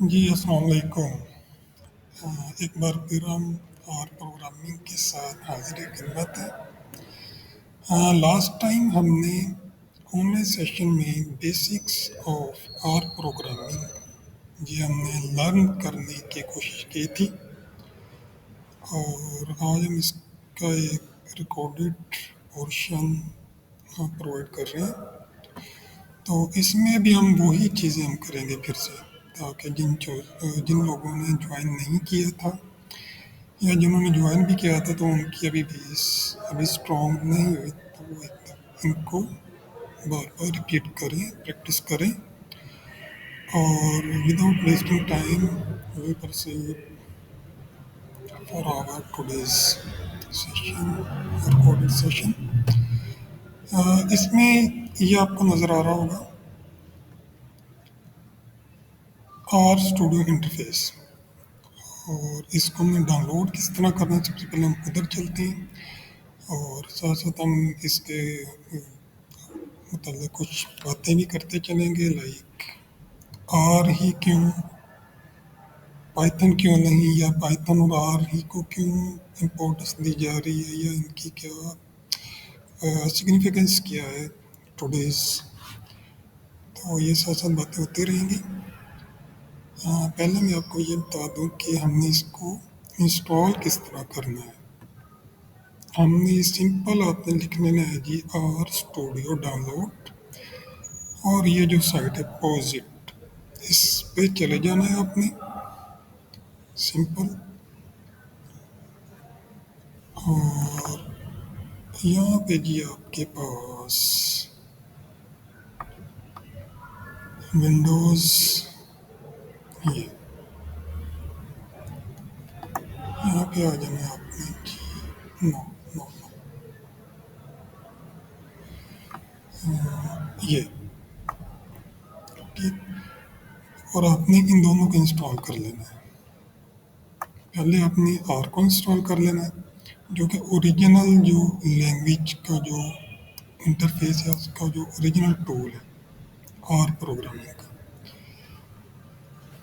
जी अस्सलाम वालेकुम। एक बार फिर हम और प्रोग्रामिंग के साथ हाजिर खिदमत है। लास्ट टाइम हमने ऑनलाइन सेशन में बेसिक्स ऑफ आर प्रोग्रामिंग जी हमने लर्न करने की कोशिश की थी और आज हम इसका एक रिकॉर्डेड पोर्शन प्रोवाइड कर रहे हैं। तो इसमें भी हम वही चीज़ें हम करेंगे फिर से, ताकि जिन लोगों ने ज्वाइन नहीं किया था या जिन्होंने ज्वाइन भी किया था तो उनकी अभी बेस अभी स्ट्रॉन्ग नहीं हुई, तो वो एकदम इनको बार बार रिपीट करें, प्रैक्टिस करें और without wasting time we proceed for our today's session, recorded session. इसमें ये आपको नज़र आ रहा होगा आर स्टूडियो इंटरफेस, और इसको हमने डाउनलोड किस तरह करना है सबसे पहले हम उधर चलते हैं और साथ साथ हम इसके मतलब कुछ बातें भी करते चलेंगे, लाइक आर ही क्यों, पाइथन क्यों नहीं, या पाइथन और आर ही को क्यों इम्पोर्टेंस दी जा रही है, या इनकी क्या सिग्निफिकेंस क्या है टुडेज। तो ये साथ साथ बातें होती रहेंगी। पहले मैं आपको ये बता दूं कि हमने इसको इंस्टॉल किस तरह करना है। हमने सिंपल आपने लिख लेना है जी आर स्टूडियो डाउनलोड, और ये जो साइट है पोजिट, इस पे चले जाना है आपने, सिंपल। और यहाँ पे जी आपके पास विंडोज़, ये यहाँ पे आ जाना है आपने जी, नो नो नो, ये ठीक। और आपने इन दोनों को इंस्टॉल कर लेना है। पहले आपने आर को इंस्टॉल कर लेना है, जो कि ओरिजिनल जो लैंग्वेज का जो इंटरफेस है, उसका जो ओरिजिनल टूल है आर प्रोग्रामिंग का।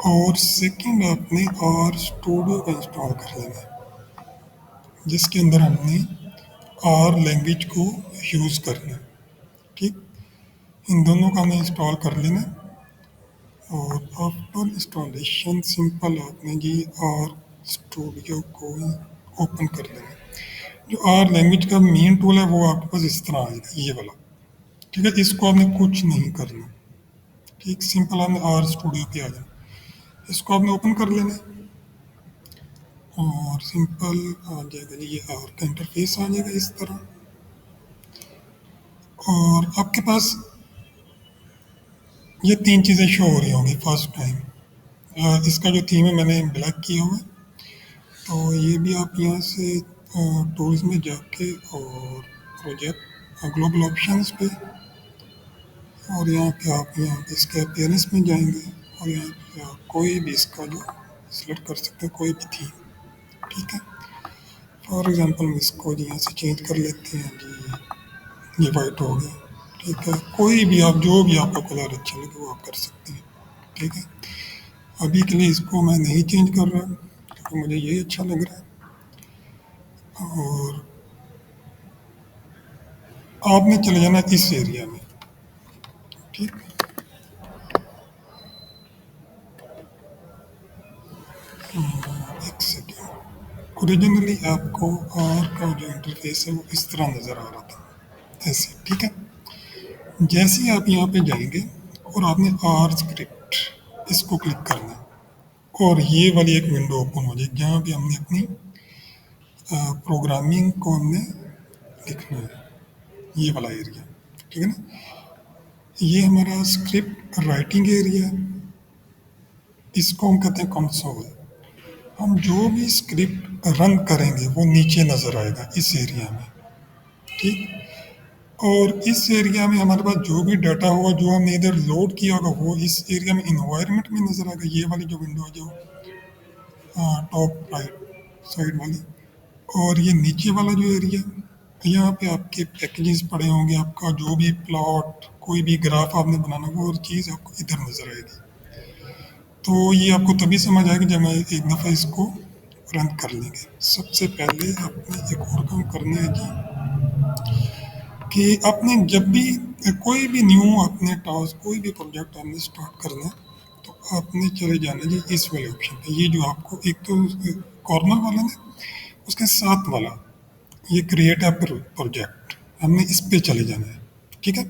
और सेकंड आपने आर स्टूडियो का इंस्टॉल कर लेना है, जिसके अंदर हमने आर लैंग्वेज को यूज़ करना है, ठीक। इन दोनों का हमें इंस्टॉल कर लेना है। और आफ्टर इंस्टॉलेशन सिंपल आपने जी आर स्टूडियो को ओपन कर लेना है। जो आर लैंग्वेज का मेन टूल है वो आपके पास इस तरह आएगा, ये वाला, ठीक है। इसको आपने कुछ नहीं करना, ठीक। सिंपल आपने आर स्टूडियो पे आ जाना, इसको आपने ओपन कर लेना है और सिंपल आ जाएगा जी, ये आर का इंटरफेस आ जाएगा इस तरह। और आपके पास ये तीन चीज़ें शो हो रही होंगी फर्स्ट टाइम। इसका जो थीम है मैंने ब्लैक किया हुआ है, तो ये भी आप यहाँ से टूल्स में जाके और प्रोजेक्ट ग्लोबल ऑप्शंस पे, और यहाँ पे आप यहाँ पे इसके अपीयरेंस में जाएंगे और यहाँ पे आप कोई भी इसका जो सिलेक्ट कर सकते हैं, कोई भी थीम, ठीक है। फॉर एग्जांपल हम इसको यहाँ से चेंज कर लेते हैं जी, ये वाइट हो गया, ठीक है। कोई भी आप जो भी आपका कलर अच्छा लगे वो आप कर सकते हैं, ठीक है। अभी के लिए इसको मैं नहीं चेंज कर रहा क्योंकि मुझे ये अच्छा लग रहा है। और आपने चले जाना इस एरिया में, ठीक। एक सेकेंड, ओरिजिनली आपको आर का जो इंटरफेस है वो इस तरह नज़र आ रहा था, ऐसे, ठीक है। जैसे ही आप यहाँ पे जाएंगे और आपने आर स्क्रिप्ट इसको क्लिक करना है, और ये वाली एक विंडो ओपन हो जाएगी जहाँ पे हमने अपनी प्रोग्रामिंग को हमने लिखना है, ये वाला एरिया, ठीक है ना। ये हमारा स्क्रिप्ट राइटिंग एरिया है, इसको हम कहते हैं कंसोल। हम जो भी स्क्रिप्ट रन करेंगे वो नीचे नज़र आएगा इस एरिया में, ठीक। और इस एरिया में हमारे पास जो भी डाटा होगा जो हमने इधर लोड किया होगा वो इस एरिया में इन्वायरमेंट में नज़र आएगा, ये वाली जो विंडो है जो टॉप राइट साइड वाली। और ये नीचे वाला जो एरिया, यहाँ पे आपके पैकेजेस पड़े होंगे, आपका जो भी प्लॉट कोई भी ग्राफ आपने बनाना वो हर चीज़ आपको इधर नज़र आएगी। तो ये आपको तभी समझ आएगा जब मैं एक दफ़ा इसको रन कर लेंगे। सबसे पहले आपने एक और काम करना है जी, कि आपने जब भी कोई भी न्यू आपने टास्क कोई भी प्रोजेक्ट आपने स्टार्ट करना है, तो आपने चले जाना जी इस वाले ऑप्शन पे। ये जो आपको एक तो कॉर्नर वाला ना, उसके साथ वाला ये क्रिएट ऐप प्रोजेक्ट, हमने इस पे चले जाना है। ठीक है,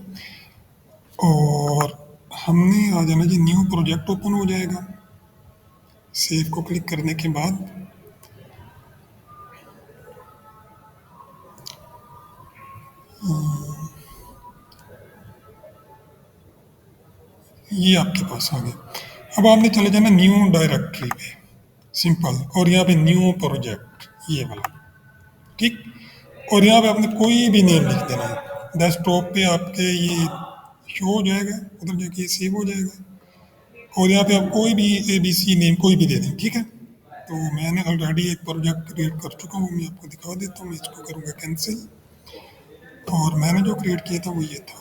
और हमने आ जाना जी, न्यू प्रोजेक्ट ओपन हो जाएगा। सेव को क्लिक करने के बाद ये आपके पास आ गया। अब आपने चले जाना न्यू डायरेक्टरी पे, सिंपल, और यहाँ पे न्यू प्रोजेक्ट ये वाला। ठीक, और यहाँ पे आपने कोई भी नेम लिख देना है। डेस्कटॉप पे आपके ये शो हो जाएगा, उधर जाके सेव हो जाएगा, और यहाँ पे आप कोई भी ABC नेम कोई भी दे दें। ठीक है, तो मैंने ऑलरेडी एक प्रोजेक्ट क्रिएट कर चुका हूँ, मैं आपको दिखा देता हूँ। मैं इसको करूँगा कैंसिल, और मैंने जो क्रिएट किया था वो ये था,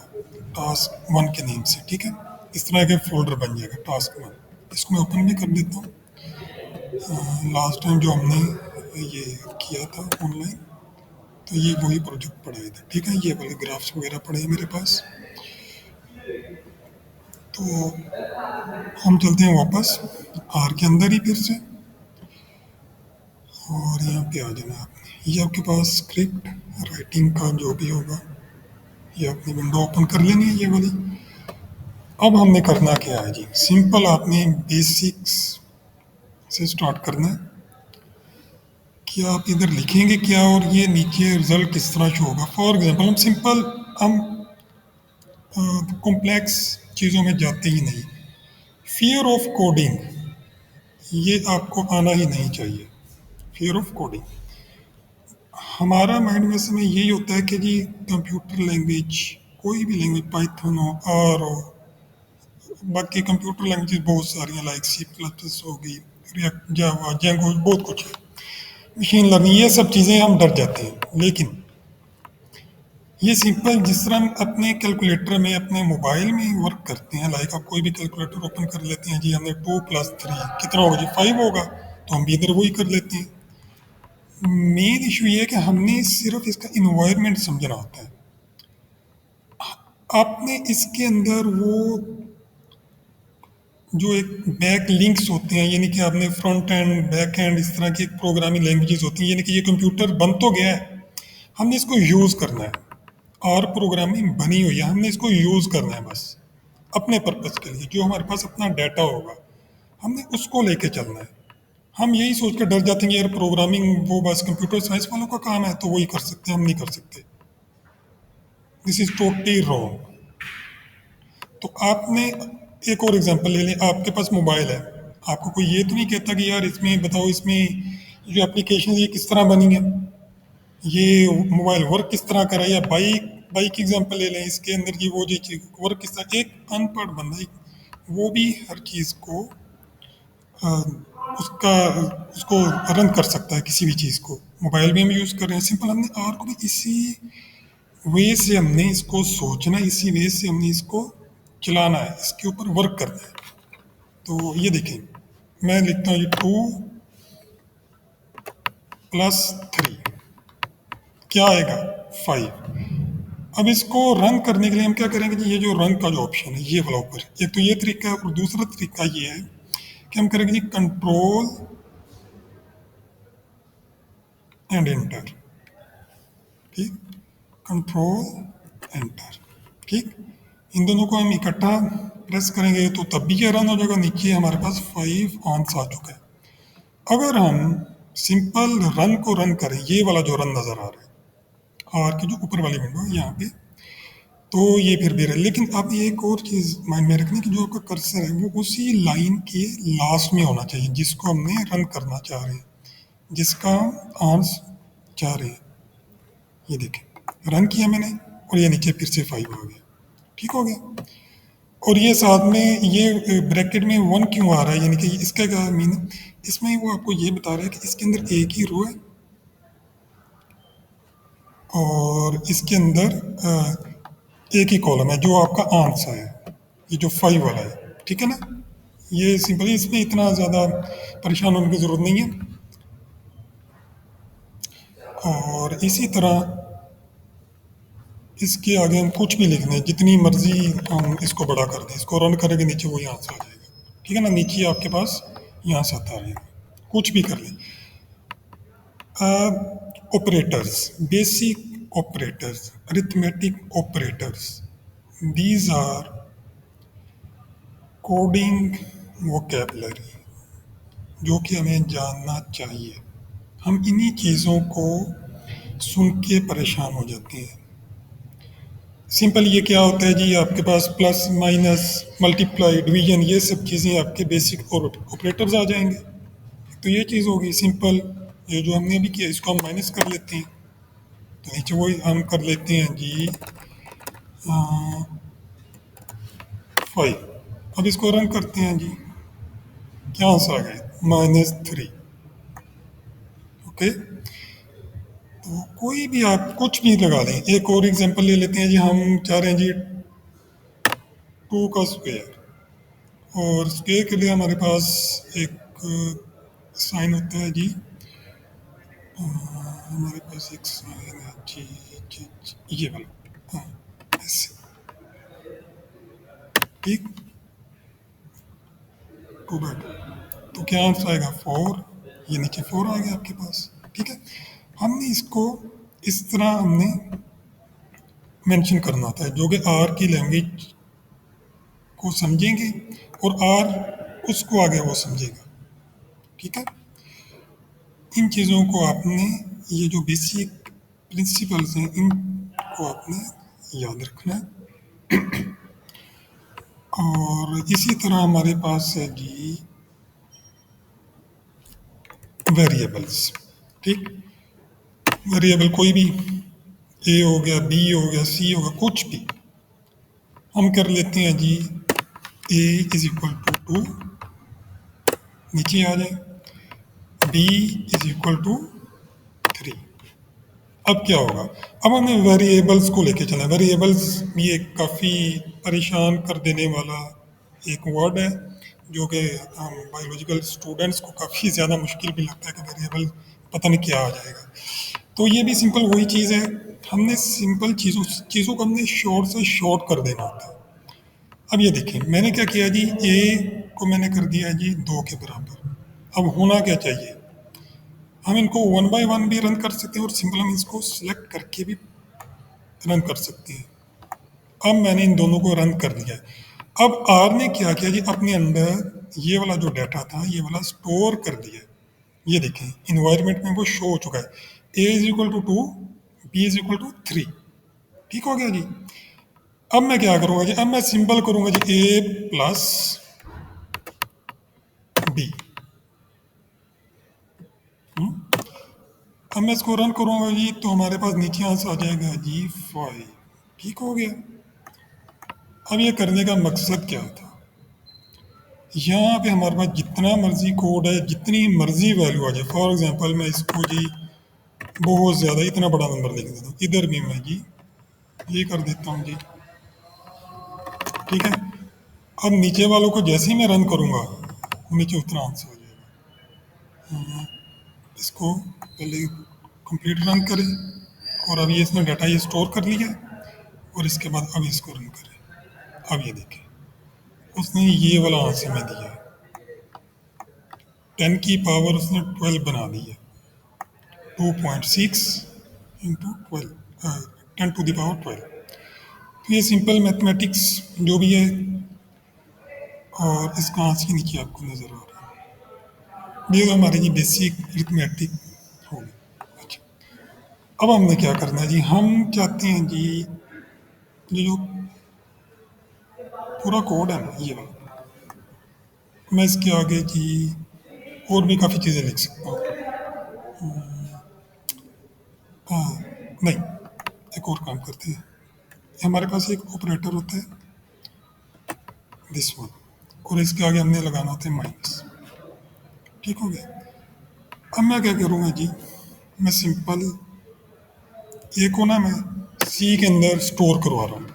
टास्क 1 के नेम से। ठीक है, इस तरह का फोल्डर बन जाएगा टास्क 1। इसको मैं ओपन भी कर देता हूँ। लास्ट टाइम जो हमने ये किया था ऑनलाइन, तो ये वही प्रोजेक्ट पड़ा है। ठीक है, ये वाले ग्राफ्स वगैरह पड़े हैं मेरे पास। तो हम चलते हैं वापस आर के अंदर ही फिर से, और यहाँ पे आ जाना आपने। ये आपके पास स्क्रिप्ट राइटिंग का जो भी होगा, ये अपनी विंडो ओपन कर लेनी है ये वाली। अब हमने करना क्या है जी, सिंपल आपने बेसिक्स से स्टार्ट करना है कि आप इधर लिखेंगे क्या, और ये नीचे रिजल्ट किस तरह शो होगा। फॉर एग्जांपल हम सिंपल, हम कॉम्प्लेक्स चीज़ों में जाते ही नहीं। फियर ऑफ कोडिंग ये आपको आना ही नहीं चाहिए। फियर ऑफ कोडिंग, हमारा माइंड में समय यही होता है कि जी कंप्यूटर लैंग्वेज, कोई भी लैंग्वेज, पाइथन हो, आर हो, बाकी कंप्यूटर लैंग्वेज बहुत सारी हैं, लाइक C++ हो गई, रिएक्ट, जावा, जेंगो, बहुत कुछ है, मशीन लर्निंग, ये सब चीज़ें हम डर जाते हैं। लेकिन ये सिंपल, जिस तरह हम अपने कैलकुलेटर में अपने मोबाइल में वर्क करते हैं, लाइक आप कोई भी कैलकुलेटर ओपन कर लेते हैं जी, हमने 2+3 कितना होगा जी, 5 होगा, तो हम भी इधर वही कर लेते हैं। मेन इशू ये है कि हमने सिर्फ इसका इन्वायरमेंट समझना होता है। आपने इसके अंदर वो जो एक बैक लिंक्स होते हैं, यानी कि आपने फ्रंट एंड बैक एंड इस तरह की प्रोग्रामिंग लैंग्वेजेस होती हैं, यानी कि ये कंप्यूटर बन तो गया है, हमने इसको यूज़ करना है। और प्रोग्रामिंग बनी हुई है, हमने इसको यूज़ करना है बस अपने पर्पज़ के लिए। जो हमारे पास अपना डाटा होगा, हमने उसको लेके चलना है। हम यही सोच कर डर जाते हैं कि यार प्रोग्रामिंग वो बस कंप्यूटर साइंस वालों का काम है, तो वही कर सकते हैं, हम नहीं कर सकते। This is totally wrong. तो आपने एक और एग्जांपल ले लें, आपके पास मोबाइल है, आपको कोई ये तो नहीं कहता कि यार इसमें बताओ, इसमें ये जो एप्लीकेशन ये किस तरह बनी है, ये मोबाइल वर्क किस तरह कर रहा है, या बाइक, बाइक एग्जांपल ले लें, इसके अंदर की वो जो चीज वर्क किस तरह, एक अनपढ़ बंदा वो भी हर चीज़ को अ, उसका उसको रन कर सकता है, किसी भी चीज़ को। मोबाइल भी हम यूज़ कर रहे हैं, सिंपल हमने आर को भी इसी वे से हमने इसको सोचना है, इसी वे से हमने इसको चलाना है, इसके ऊपर वर्क करना है। तो ये देखें, मैं लिखता हूँ ये 2+3 क्या आएगा, 5। अब इसको रन करने के लिए हम क्या करेंगे जी, ये जो रन का जो ऑप्शन है ये वाला ऊपर, एक तो ये तरीका है, और दूसरा तरीका ये है कि हम करेंगे जी कंट्रोल एंड एंटर। ठीक, कंट्रोल एंटर। ठीक, इन दोनों को हम इकट्ठा प्रेस करेंगे तो तब भी ये रन हो जाएगा। नीचे हमारे पास 5 ऑन्स आ चुका है। अगर हम सिंपल रन को रन करें, ये वाला जो रन नज़र आ रहा है आर की जो ऊपर वाली विंडो है यहाँ पे, तो ये फिर भी रहे। लेकिन अब ये एक और चीज़ माइंड में रखनी कि जो आपका कर्सर है वो उसी लाइन के लास्ट में होना चाहिए जिसको हमने रन करना चाह रहे हैं, जिसका हम आंस चाह रहे हैं। ये देखें, रन किया मैंने, और ये नीचे फिर से 5 आ गया। ठीक हो गया। और ये साथ में ये ब्रैकेट में 1 क्यों आ रहा है, यानी कि इसका क्या मीन है, इसमें वो आपको ये बता रहा है कि इसके अंदर एक ही रो है, और इसके अंदर एक ही कॉलम है जो आपका आंसर है, ये जो 5 वाला है। ठीक है ना, ये सिंपल, इसमें इतना ज़्यादा परेशान होने की ज़रूरत नहीं है। और इसी तरह इसके आगे हम कुछ भी लिख दें, जितनी मर्जी हम इसको बड़ा कर दें, इसको रन करेंगे नीचे वो यहाँ से आ जाएगा। ठीक है ना, नीचे आपके पास यहाँ से आता रहेगा, कुछ भी कर लें। Operators, basic operators, arithmetic operators, these are coding vocabulary जो कि हमें जानना चाहिए। हम इन्हीं चीज़ों को सुन के परेशान हो जाते हैं। सिंपल ये क्या होता है जी, आपके पास प्लस माइनस मल्टीप्लाई डिवीजन ये सब चीज़ें आपके बेसिक और ऑपरेटर्स आ जाएंगे। तो ये चीज़ होगी सिंपल। ये जो हमने अभी किया इसको हम माइनस कर लेते हैं, तो नीचे वही हम कर लेते हैं जी 5। अब इसको रन करते हैं जी, क्या आंसर आ गया -3। ओके, तो कोई भी आप कुछ भी लगा लें। एक और एग्जांपल ले लेते हैं जी, हम चाह रहे हैं जी 2 का स्क्वायर, और स्क्वायर के लिए हमारे पास एक साइन होता है जी, हमारे पास एक साइन है जी, ये वाला, हाँ ऐसे। ठीक, 2/2, तो क्या आंसर आएगा 4। ये नीचे 4 आ गया आपके पास। ठीक है, हमने इसको इस तरह हमने मेंशन करना होता है, जो कि आर की लैंग्वेज को समझेंगे और आर उसको आगे वो समझेगा। ठीक है, इन चीज़ों को आपने, ये जो बेसिक प्रिंसिपल्स हैं इनको आपने याद रखना है। और इसी तरह हमारे पास है जी वेरिएबल्स। ठीक, वेरिएबल कोई भी, ए हो गया, बी हो गया, सी होगा, कुछ भी हम कर लेते हैं जी। ए इज इक्वल टू 2 नीचे आ जाए, बी इज इक्वल टू 3। अब क्या होगा, अब हमें वेरिएबल्स को लेके चलना है। वेरिएबल्स ये काफ़ी परेशान कर देने वाला एक वर्ड है, जो कि हम बायोलॉजिकल स्टूडेंट्स को काफ़ी ज़्यादा मुश्किल भी लगता है कि वेरिएबल पता नहीं क्या आ जाएगा। तो ये भी सिंपल वही चीज़ है, हमने सिंपल चीज़ों चीज़ों को हमने शॉर्ट से शॉर्ट कर देना होता है। अब ये देखिए मैंने क्या किया जी, ए को मैंने कर दिया जी 2 के बराबर। अब होना क्या चाहिए, हम इनको वन बाय वन भी रन कर सकते हैं और सिंपल हम इसको सिलेक्ट करके भी रन कर सकते हैं। अब मैंने इन दोनों को रन कर दिया है। अब आर ने क्या किया जी, अपने अंदर ये वाला जो डाटा था ये वाला स्टोर कर दिया। ये देखें इन्वायरमेंट में वो शो हो चुका है, A is equal to 2, B is equal to 3। ठीक हो गया जी। अब मैं क्या करूँगा जी, अब मैं सिंपल करूँगा जी ए प्लस बी। अब मैं इसको रन करूँगा जी, तो हमारे पास नीचे आंसर आ जाएगा जी 5। ठीक हो गया। अब ये करने का मकसद क्या था, यहाँ पे हमारे पास जितना मर्जी कोड है, जितनी मर्जी वैल्यू आ जाए। फॉर एग्जांपल मैं इसको जी बहुत ज़्यादा इतना बड़ा नंबर लिख देता हूँ, इधर भी मैं जी ये कर देता हूँ जी। ठीक है, अब नीचे वालों को जैसे ही मैं रन करूँगा नीचे उतना आंसर हो जाएगा। इसको पहले कंप्लीट रन करें, और अब ये इसने डाटा ये स्टोर कर लिया, और इसके बाद अब इसको रन करें। अब ये देखें उसने ये वाला आंसर में दिया, 10 की पावर उसने 12 बना दी है, 2.6 इंटू 12, 10 टू द पावर 12। तो ये सिंपल मैथमेटिक्स जो भी है, और इसका आंसर नीचे आपको नज़र आ रहा है। ये तो हमारी जी बेसिक अरिथमेटिक हो गई। अच्छा, अब हमने क्या करना है जी, हम चाहते हैं जी ये जो पूरा कोड है ना ये वाला, मैं इसके आगे जी और भी काफ़ी चीज़ें लिख सकता हूँ। हाँ, नहीं, एक और काम करते हैं। हमारे पास एक ऑपरेटर होता है दिस वन, और इसके आगे हमने लगाना होता है माइनस। ठीक हो गया। अब मैं क्या करूँगा जी, मैं सिंपल ए को ना मैं सी के अंदर स्टोर करवा रहा हूँ।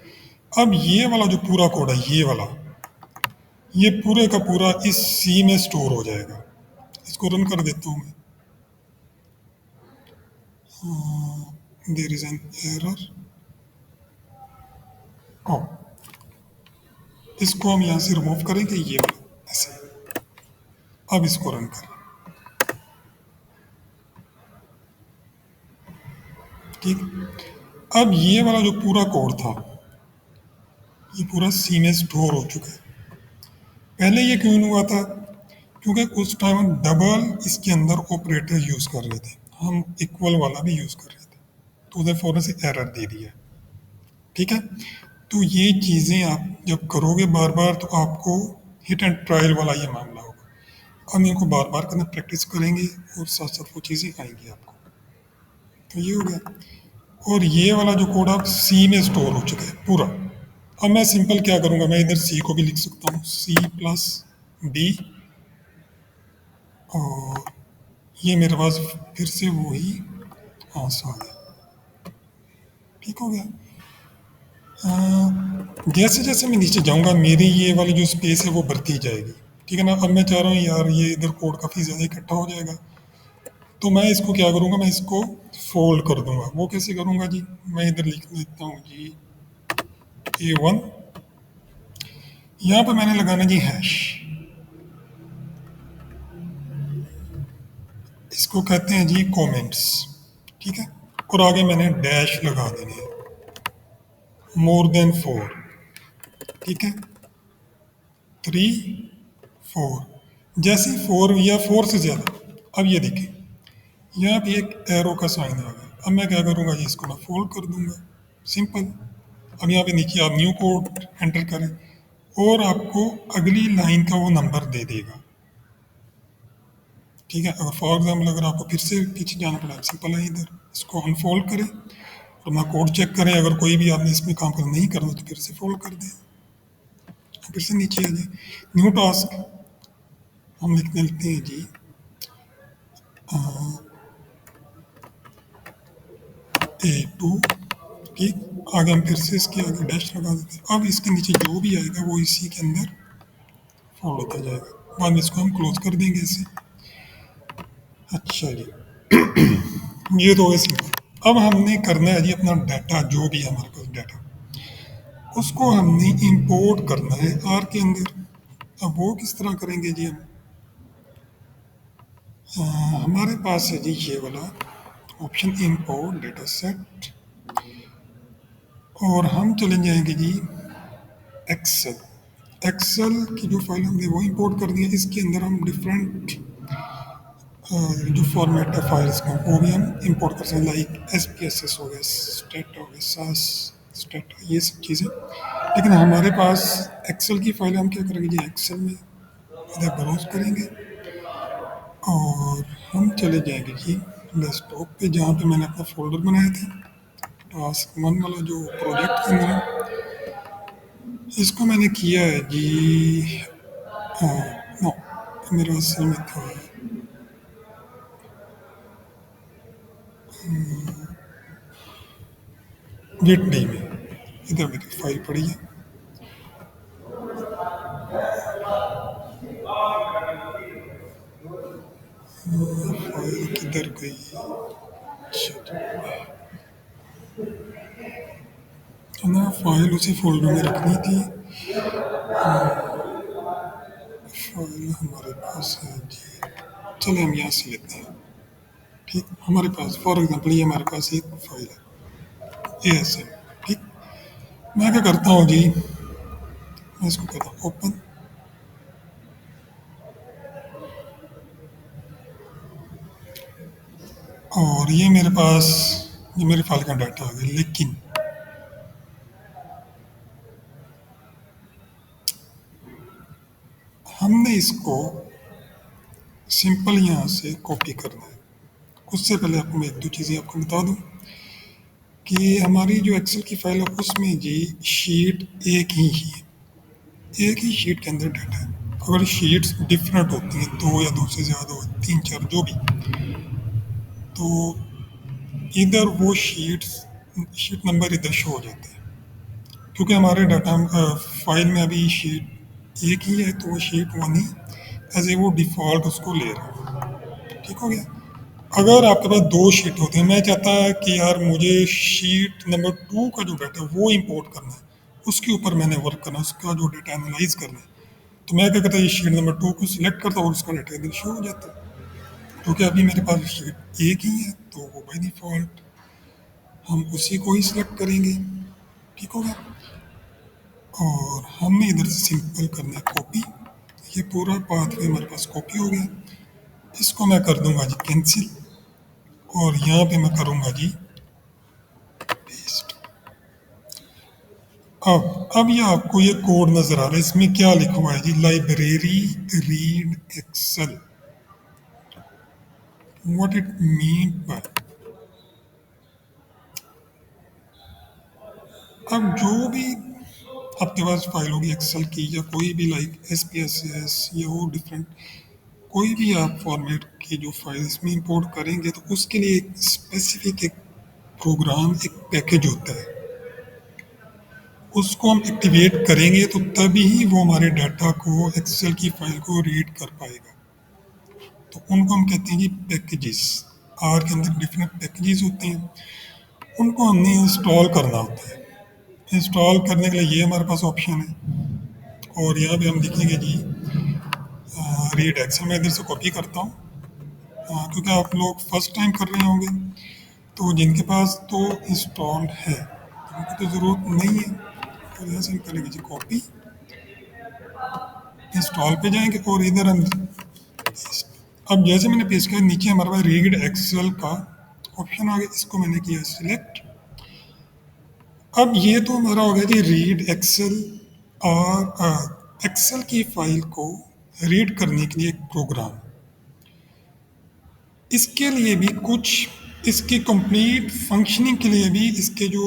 अब ये वाला जो पूरा कोड है, ये पूरे का पूरा इस सी में स्टोर हो जाएगा। इसको रन कर देता हूँ मैं। There is an error. इसको हम यहाँ से रिमूव करेंगे, ये वाला ऐसे। अब इसको रन करें। ठीक। अब ये वाला जो पूरा कोड था, ये पूरा सी में स्टोर हो चुका है। पहले ये क्यों नहीं हुआ था? क्योंकि उस टाइम हम डबल इसके अंदर ऑपरेटर यूज कर रहे थे, हम इक्वल वाला भी यूज कर रहे थे, तो उधर फौरन से एरर दे दिया। ठीक है। तो ये चीज़ें आप जब करोगे बार बार, तो आपको हिट एंड ट्रायल वाला ये मामला होगा। हम इनको बार बार करना प्रैक्टिस करेंगे और साथ साथ वो चीज़ें आएंगी आपको। तो ये हो गया। और ये वाला जो कोड आप सी में स्टोर हो चुका है पूरा। अब मैं सिंपल क्या करूँगा, मैं इधर सी को भी लिख सकता हूँ, सी प्लस बी, और ये मेरे पास फिर से वही आंसर आ गया। ठीक हो गया। जैसे जैसे मैं नीचे जाऊंगा, मेरी ये वाली जो स्पेस है वो बढ़ती जाएगी। ठीक है ना। अब मैं चाह रहा हूँ यार ये इधर कोड काफ़ी ज़्यादा इकट्ठा हो जाएगा, तो मैं इसको क्या करूँगा, मैं इसको फोल्ड कर दूंगा। वो कैसे करूँगा जी, मैं इधर लिख देता हूँ जी A1। यहाँ पर मैंने लगाना जी हैश, इसको कहते हैं जी कमेंट्स। ठीक है। और आगे मैंने डैश लगा देने हैं, मोर देन 4। ठीक है। 3 4, जैसे 4 या 4 से ज़्यादा। अब ये देखिए, यहाँ पे एक एरो का साइन आ गया। अब मैं क्या करूँगा जी, इसको मैं फोल्ड कर दूंगा, सिंपल। अब यहाँ पे नीचे आप न्यू कोड एंटर करें, और आपको अगली लाइन का वो नंबर दे देगा। ठीक है। अगर फॉर एग्जाम्पल अगर आपको फिर से पीछे जाना पड़ा, सिंपल है, इधर इसको अनफोल्ड करें और मैं कोड चेक करें। अगर कोई भी आपने इसमें काम कर नहीं करना तो फिर से फोल्ड कर दें, फिर से नीचे आ जाए। न्यू टास्क हम लिखने लिखते हैं जी A2। ठीक। आगे हम फिर से इसके आगे डैश लगा देते हैं। अब इसके नीचे जो भी आएगा वो इसी के अंदर फोल्ड होता जाएगा। बाद में इसको हम क्लोज कर देंगे ऐसे। अच्छा जी, ये तो है सिंपल। अब हमने करना है जी अपना डाटा, जो भी है हमारे पास डाटा, उसको हमने इंपोर्ट करना है आर के अंदर। अब वो किस तरह करेंगे जी हम? हमारे पास है जी ये वाला ऑप्शन, इंपोर्ट डेटा सेट, और हम चले जाएंगे जी एक्सेल। एक्सेल की जो फाइल हमने वो इंपोर्ट कर दी है, इसके अंदर हम डिफरेंट जो फॉर्मेट है फाइल्स का वो भी हम इंपोर्ट कर सकते हैं, लाइक SPSS हो गया, स्टेट हो गया, सास स्टेट, ये सब चीज़ें। लेकिन हमारे पास एक्सेल की फाइल, हम क्या करेंगे जी, एक्सेल में इधर ब्राउज करेंगे और हम चले जाएंगे जी डेस्कटॉप पे, जहाँ पे मैंने अपना फोल्डर बनाया था टास्क 1 वाला जो प्रोजेक्ट के अंदर। इसको मैंने किया है जी, नो, मेरा असल में था गिट डी में। इधर मेरी फाइल पड़ी है, फाइल किधर गई? अच्छा, हमें फाइल उसी फोल्डर में रखनी थी। फाइल हमारे पास है जी, चले हम यहाँ से लेते हैं। ठीक। हमारे पास फॉर एग्जांपल ये हमारे पास एक फाइल है ASM। ठीक। मैं क्या करता हूँ जी, मैं इसको कहता हूँ ओपन, और ये मेरे पास, ये मेरे फाइल का डाटा आ गया। लेकिन हमने इसको सिंपल यहाँ से कॉपी करना है। उससे पहले आपको मैं एक दो चीज़ें आपको बता दूँ कि हमारी जो एक्सेल की फाइल है उसमें जी शीट एक ही है, एक ही शीट के अंदर डाटा है। अगर शीट्स डिफरेंट होती हैं, दो या दो से ज़्यादा हो, तीन चार जो भी, तो इधर वो शीट्स, शीट नंबर इधर शो हो जाते हैं, क्योंकि हमारे डाटा फाइल में अभी शीट एक ही है तो वो शीट वन ही एज ए वो डिफ़ॉल्ट उसको ले रहा है। ठीक हो गया। अगर आपके पास दो शीट होते हैं, मैं चाहता कि यार मुझे शीट नंबर टू का जो डाटा है वो इंपोर्ट करना है, उसके ऊपर मैंने वर्क करना है, उसका जो डाटा एनालाइज करना है, तो मैं क्या करता ये शीट नंबर टू को सिलेक्ट करता और उसका डाटा इधर शो हो जाता है। क्योंकि अभी मेरे पास शीट एक ही है तो वो बाई डिफ़ॉल्ट हम उसी को ही सिलेक्ट करेंगे। ठीक हो गया। और हमने इधर से सिंपल करना है कॉपी। ये पूरा पाथवे हमारे पास कॉपी हो गया। इसको मैं कर दूंगा जी कैंसिल और यहाँ पे मैं करूंगा जी पेस्ट। अब ये आपको ये कोड नजर आ रहा है, इसमें क्या लिखा हुआ है जी, library read excel. What it mean by, अब जो भी आपके पास फाइल होगी एक्सेल की या कोई भी लाइक SPSS या वो डिफरेंट कोई भी आप फॉर्मेट की जो फाइल इसमें इंपोर्ट करेंगे तो उसके लिए एक स्पेसिफिक एक प्रोग्राम एक पैकेज होता है, उसको हम एक्टिवेट करेंगे तो तभी वो हमारे डाटा को एक्सेल की फाइल को रीड कर पाएगा। तो उनको हम कहते हैं कि पैकेजेस। आर के अंदर डिफरेंट पैकेजेस होते हैं, उनको हमने इंस्टॉल करना होता है। इंस्टॉल करने के लिए ये हमारे पास ऑप्शन है और यहाँ पे हम लिखेंगे जी रीड एक्सेल। मैं इधर से कॉपी करता हूँ क्योंकि आप लोग फर्स्ट टाइम कर रहे होंगे, तो जिनके पास तो इंस्टॉल्ड है तो उनको तो ज़रूरत नहीं है। तो यहाँ से हम करेंगे जी कॉपी, इंस्टॉल पे जाएंगे और इधर हम अब जैसे मैंने पेश किया नीचे हमारे पास रीड एक्सेल का ऑप्शन आ गया, इसको मैंने किया सिलेक्ट। अब ये तो हमारा हो गया जी रीड एक्सेल और एक्सेल की फाइल को रीड करने के लिए एक प्रोग्राम। इसके लिए भी कुछ इसकी कंप्लीट फंक्शनिंग के लिए भी इसके जो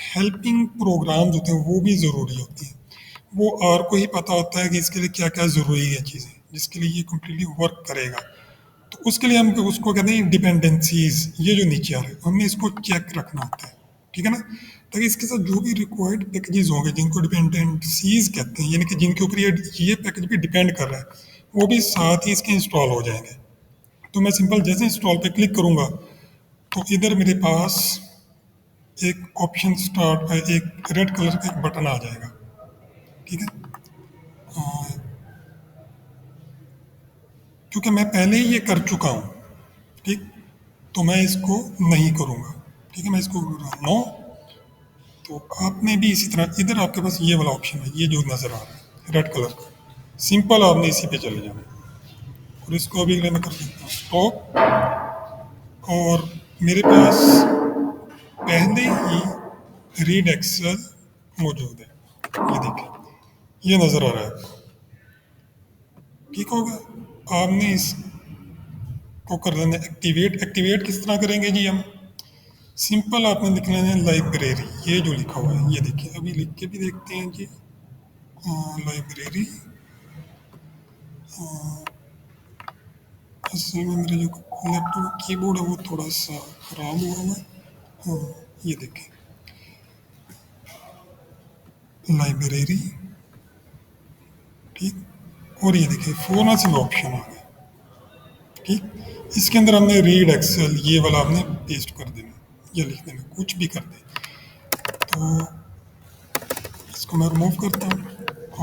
हेल्पिंग प्रोग्राम्स होते हैं वो भी ज़रूरी होते हैं। वो आर को ही पता होता है कि इसके लिए क्या क्या ज़रूरी है चीज़ें जिसके लिए ये कम्प्लीटली वर्क करेगा। तो उसके लिए हम उसको कहते हैं डिपेंडेंसीज, ये जो नीचे आ रहे हैं हमने इसको चेक रखना होता है। ठीक है ना, ताकि इसके साथ जो भी रिक्वायर्ड पैकेजेस होंगे जिनको डिपेंडेंसीज कहते हैं, यानी कि जिनके ऊपर ये पैकेज भी डिपेंड कर रहा है, वो भी साथ ही इसके इंस्टॉल हो जाएंगे। तो मैं सिंपल जैसे इंस्टॉल पे क्लिक करूंगा तो इधर मेरे पास एक ऑप्शन स्टार्ट एक रेड कलर का एक बटन आ जाएगा। ठीक है, क्योंकि मैं पहले ही ये कर चुका हूँ। ठीक, तो मैं इसको नहीं करूँगा। ठीक है, मैं इसको नो। तो आपने भी इसी तरह इधर आपके पास ये वाला ऑप्शन है, ये जो नज़र आ रहा है रेड कलर का, सिंपल आपने इसी पे चले जाना है। और इसको अभी मैं कर देता हूँ स्टॉप। और मेरे पास पहले ही रीड एक्सेल मौजूद है, ये देखिए ये नज़र आ रहा है आपको। ठीक होगा, आपने इसको कर लेना एक्टिवेट। एक्टिवेट किस तरह करेंगे जी हम, सिंपल आपने लिख लेना है लाइब्रेरी, ये जो लिखा हुआ है ये देखिए, अभी लिख के भी देखते हैं जी लाइब्रेरी। असल में मेरा जो लैपटॉप कीबोर्ड है वो थोड़ा सा खराब हुआ हुआ है। ये देखें लाइब्रेरी। ठीक, और ये देखिए फोन से ऑप्शन आ गया। ठीक, इसके अंदर हमने रीड एक्सेल ये वाला हमने पेस्ट कर देना, ये लिख देना, कुछ भी कर दे। तो इसको मैं रिमूव करता हूँ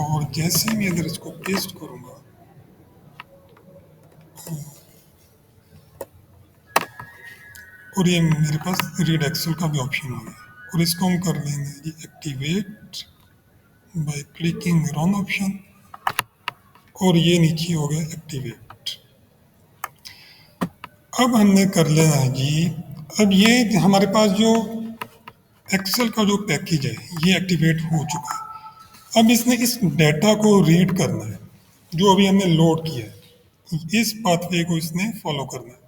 और जैसे मैं अगर इसको पेस्ट करूँगा और ये मेरे पास रीड एक्सेल का भी ऑप्शन आ गया और इसको हम कर लेंगे जी activate by clicking run option और ये नीचे हो गया एक्टिवेट। अब हमने कर लेना है जी, अब ये हमारे पास जो एक्सेल का जो पैकेज है ये एक्टिवेट हो चुका है। अब इसने इस डाटा को रीड करना है जो अभी हमने लोड किया है, इस पाथवे को इसने फॉलो करना है।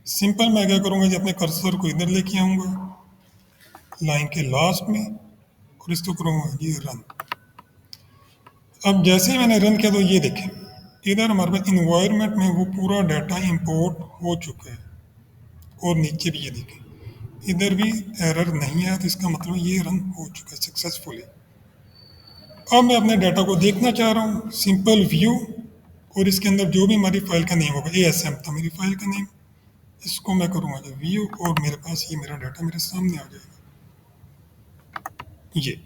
सिंपल मैं क्या करूँगा जी, अपने कर्सर को इधर लेके आऊँगा लाइन के लास्ट में और इसको करूँगा ये रन। अब जैसे ही मैंने रन किया तो ये देखें इधर हमारे पास इन्वायरमेंट में वो पूरा डाटा इंपोर्ट हो चुका है और नीचे भी ये देखें इधर भी एरर नहीं है, तो इसका मतलब ये रन हो चुका है सक्सेसफुली। अब मैं अपने डाटा को देखना चाह रहा हूँ, सिंपल व्यू, और इसके अंदर जो भी हमारी फाइल का नेम होगा, ASM था मेरी फाइल का नेम, इसको मैं करूँगा जो व्यू, और मेरे पास ये मेरा डाटा मेरे सामने आ जाएगा। ये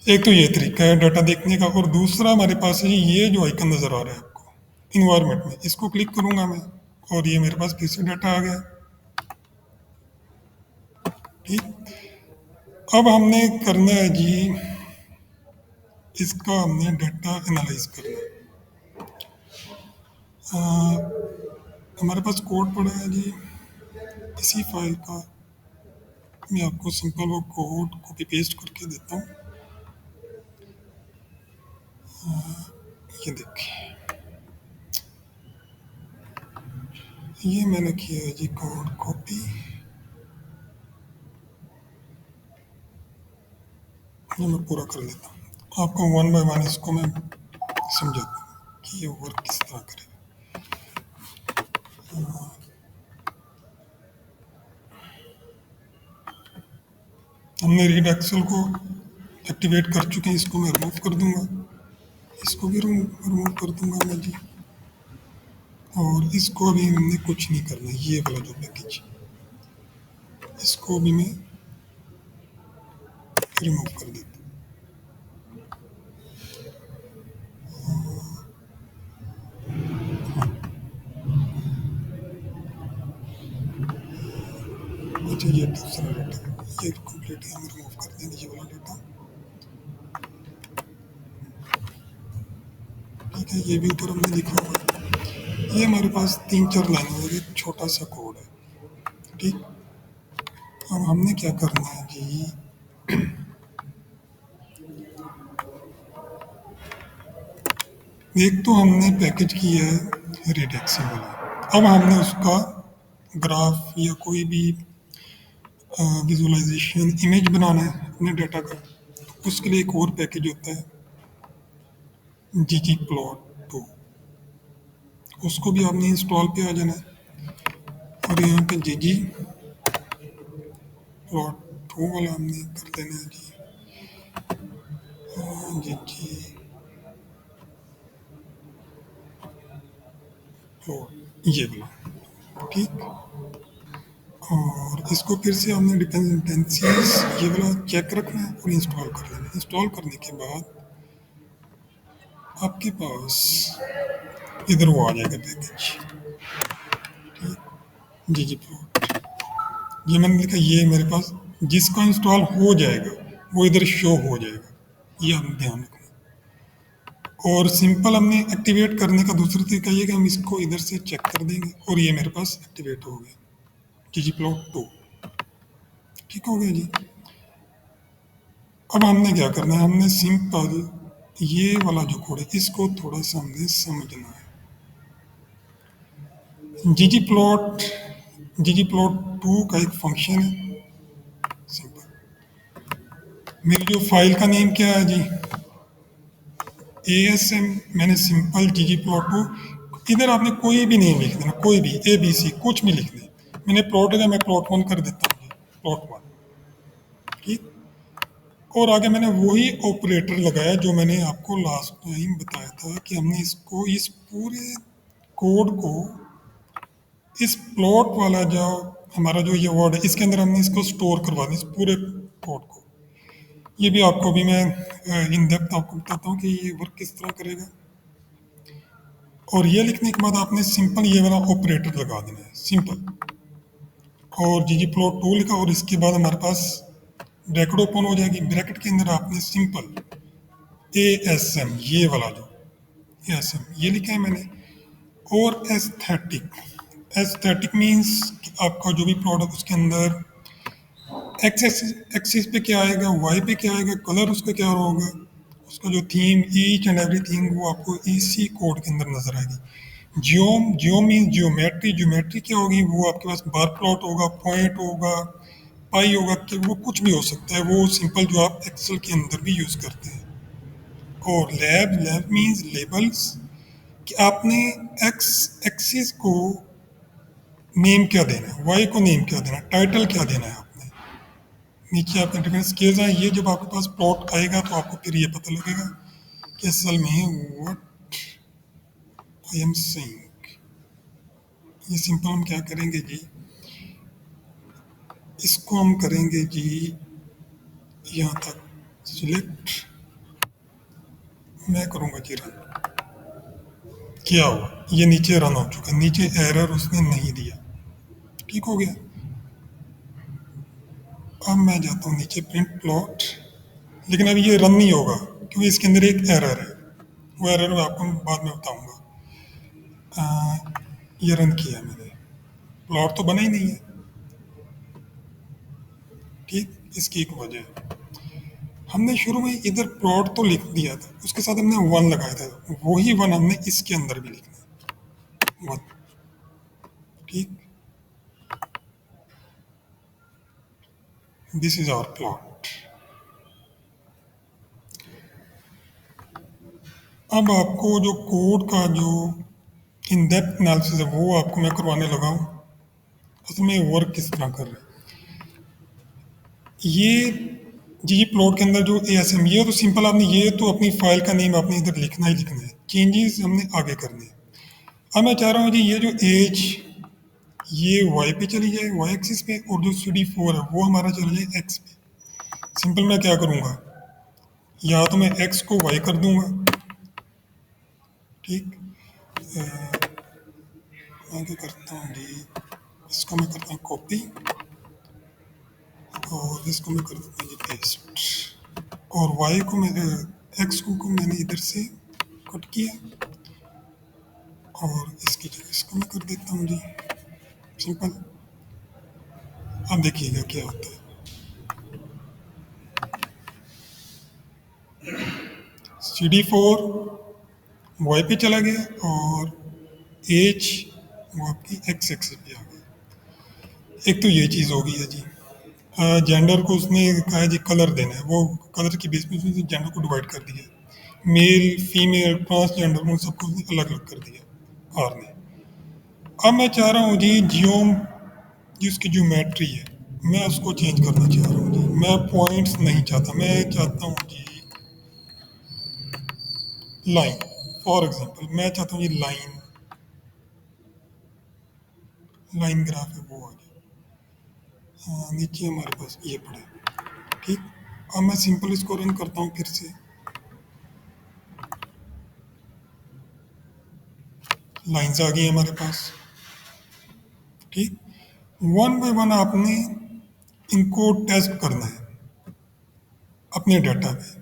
एक तो ये तरीका है डाटा देखने का, और दूसरा हमारे पास है ये जो आइकन नज़र आ रहा है आपको इन्वायरमेंट में, इसको क्लिक करूँगा मैं, और ये मेरे पास फिर से डाटा आ गया। ठीक, अब हमने करना है जी, इसका हमने डाटा एनालाइज करना है। हमारे पास कोड पड़ा है जी इसी फाइल का, मैं आपको सिंपल वो कोड कॉपी पेस्ट करके देता हूँ। ये देखिए, ये मैंने किया है जी कोड कॉपी, ये मैं पूरा कर लेता हूँ, आपको वन बाय वन इसको मैं समझाता हूँ कि ये वर्क किस तरह करेगा। हमने रीड एक्सेल को एक्टिवेट कर चुके हैं, इसको मैं रिमूव कर दूंगा, इसको भी रिमूव कर दूंगा मैं जी, और इसको अभी हमने कुछ नहीं करना, ये वाला जो पैकेज इसको भी मैं रिमूव कर देता हूँ। अच्छा, ये दूसरा डाटा ये कंप्लीट हम रिमूव कर देंगे, ये वाला डाटा। ठीक है, ये भी ऊपर हमने लिखा हुआ है, ये हमारे पास 3-4 लाइनों में एक छोटा सा कोड है। ठीक, अब हमने क्या करना है जी, एक तो हमने पैकेज किया है रिडक्सी वाला, अब हमने उसका ग्राफ या कोई भी विजुअलाइजेशन इमेज बनाना है अपने डाटा का, तो उसके लिए एक और पैकेज होता है ggplot2, उसको भी आपने इंस्टॉल पे आ जाना है, और यहाँ पे ggplot2 वाला हमने कर देना है जी, ggplot ये वाला। ठीक, और इसको फिर से हमने डिपेंडेंसीज ये वाला चेक रखना है और इंस्टॉल कर लेना है। इंस्टॉल करने के बाद आपके पास इधर वो आ जाएगा पैकेज, जी जी प्लॉट, ये मैंने लिखा, ये मेरे पास जिसका इंस्टॉल हो जाएगा वो इधर शो हो जाएगा, ये हम ध्यान रखना। और सिंपल हमने एक्टिवेट करने का दूसरा तरीका ये कि हम इसको इधर से चेक कर देंगे, और ये मेरे पास एक्टिवेट हो गया ggplot2। ठीक हो गया जी। अब हमने क्या करना है, हमने सिंपल ये वाला जो कोड है इसको थोड़ा सा हमने समझना है। ggplot2 का एक फंक्शन है सिंपल, मेरी जो फाइल का नेम क्या है जी ASM, मैंने सिंपल ggplot2, इधर आपने कोई भी नेम लिख देना, कोई भी ABC कुछ भी लिख दें, मैंने प्लॉट है मैं plot1 कर देता हूँ जी, plot1। ठीक, और आगे मैंने वही ऑपरेटर लगाया जो मैंने आपको लास्ट टाइम बताया था कि हमने इसको इस पूरे कोड को इस प्लॉट वाला जो हमारा जो ये वर्ड है इसके अंदर हमने इसको स्टोर करवा दें, इस पूरे कोड को। ये भी आपको अभी मैं इन डेप्थ आपको बताता हूँ कि ये वर्क किस तरह करेगा। और ये लिखने के बाद आपने सिंपल ये वाला ऑपरेटर लगा देना है सिंपल, और ggplot2 लिखा, और इसके बाद हमारे पास ब्रैकेट ओपन हो जाएगी, ब्रैकेट के अंदर आपने सिंपल ASM ये वाला जो ASM ये लिखा है मैंने, और एस्थेटिक मीन्स आपका जो भी प्रोडक्ट उसके अंदर एक्सिस पे क्या आएगा, वाई पे क्या आएगा, कलर उसका क्या होगा, उसका जो थीम ईच एंड एवरीथिंग वो आपको इसी कोड के अंदर नजर आएगी। जियोम मीन्स जियोमेट्री, जियोमेट्री क्या होगी, वो आपके पास बार प्लॉट होगा, पॉइंट होगा, पाई होगा, कि वो कुछ भी हो सकता है, वो सिंपल जो आप एक्सेल के अंदर भी यूज करते हैं। और लैब मीन्स लेबल्स, कि आपने एक्स एक्सिस को नेम क्या देना है, वाई को नेम क्या देना है, टाइटल क्या देना है आपने, नीचे आपके डिफरेंट स्केल्स हैं। ये जब आपके पास प्लॉट आएगा तो आपको फिर ये पता लगेगा कि असल में व्हाट आई एम सेइंग। ये सिंपल हम क्या करेंगे जी, इसको हम करेंगे जी यहाँ तक सिलेक्ट, मैं करूँगा जी रन। क्या हुआ, ये नीचे रन हो चुका, नीचे एरर उसने नहीं दिया, ठीक हो गया। अब मैं जाता हूँ नीचे प्रिंट प्लॉट, लेकिन अब ये रन नहीं होगा क्योंकि इसके अंदर एक एरर है। वो एरर मैं आपको बाद में बताऊंगा। ये रन किया मैंने, प्लॉट तो बना ही नहीं है, ठीक। इसकी एक वजह है, हमने शुरू में इधर प्लॉट तो लिख दिया था, उसके साथ हमने वन लगाया था, वही वन हमने इसके अंदर भी लिखना है, वन, ठीक। This is our plot. अब आपको जो कोड का जो इन डेप्थ एनालिसिस है वो आपको मैं करवाने लगा हूँ। असल में वर्क किस तरह कर रहे हैं ये जी प्लॉट के अंदर जो ए एस एम, ये तो सिंपल, आपने ये तो अपनी फाइल का नेम आपने इधर लिखना ही लिखना है, चेंजेस हमने आगे करने हैं। अब मैं चाह रहा हूँ जी ये जो एज ये वाई पे चली जाए, वाई एक्सिस पे, और जो सी डी फोर है वो हमारा चला जाए एक्स पे। सिंपल मैं क्या करूँगा, या तो मैं एक्स को वाई कर दूंगा, ठीक। मैं क्या करता हूँ जी, इसको मैं करता हूँ कॉपी और इसको मैं कर देता हूँ जी पेस्ट, और वाई को मैं एक्स को मैंने इधर से कट किया और इसकी जगह इसको मैं कर देता हूँ जी, सिंपल। अब देखिएगा क्या होता है, सी डी फोर वाई पे चला गया और एज वो आपकी एक्स एक्सिस पे आ गई। एक तो ये चीज़ हो गई है जी। जेंडर को उसने कहा है जी कलर देना है, वो कलर की बेस पे उसने जेंडर को डिवाइड कर दिया, मेल फीमेल ट्रांसजेंडर उन सबको उसने अलग अलग कर दिया आर ने। अब मैं चाह रहा हूँ जी जियोम, जिसकी ज्योमेट्री है मैं उसको चेंज करना चाह रहा हूँ जी। मैं पॉइंट्स नहीं चाहता, मैं चाहता हूँ जी लाइन। फॉर एग्जांपल मैं चाहता हूँ ये लाइन, लाइन ग्राफ है वो आ जाए। नीचे हमारे पास ये पड़ा है, ठीक। अब मैं सिंपल इसको रन करता हूँ फिर से, लाइंस आ गई हमारे पास, ठीक। वन बाय वन आपने इनको टेस्ट करना है अपने डाटा पे।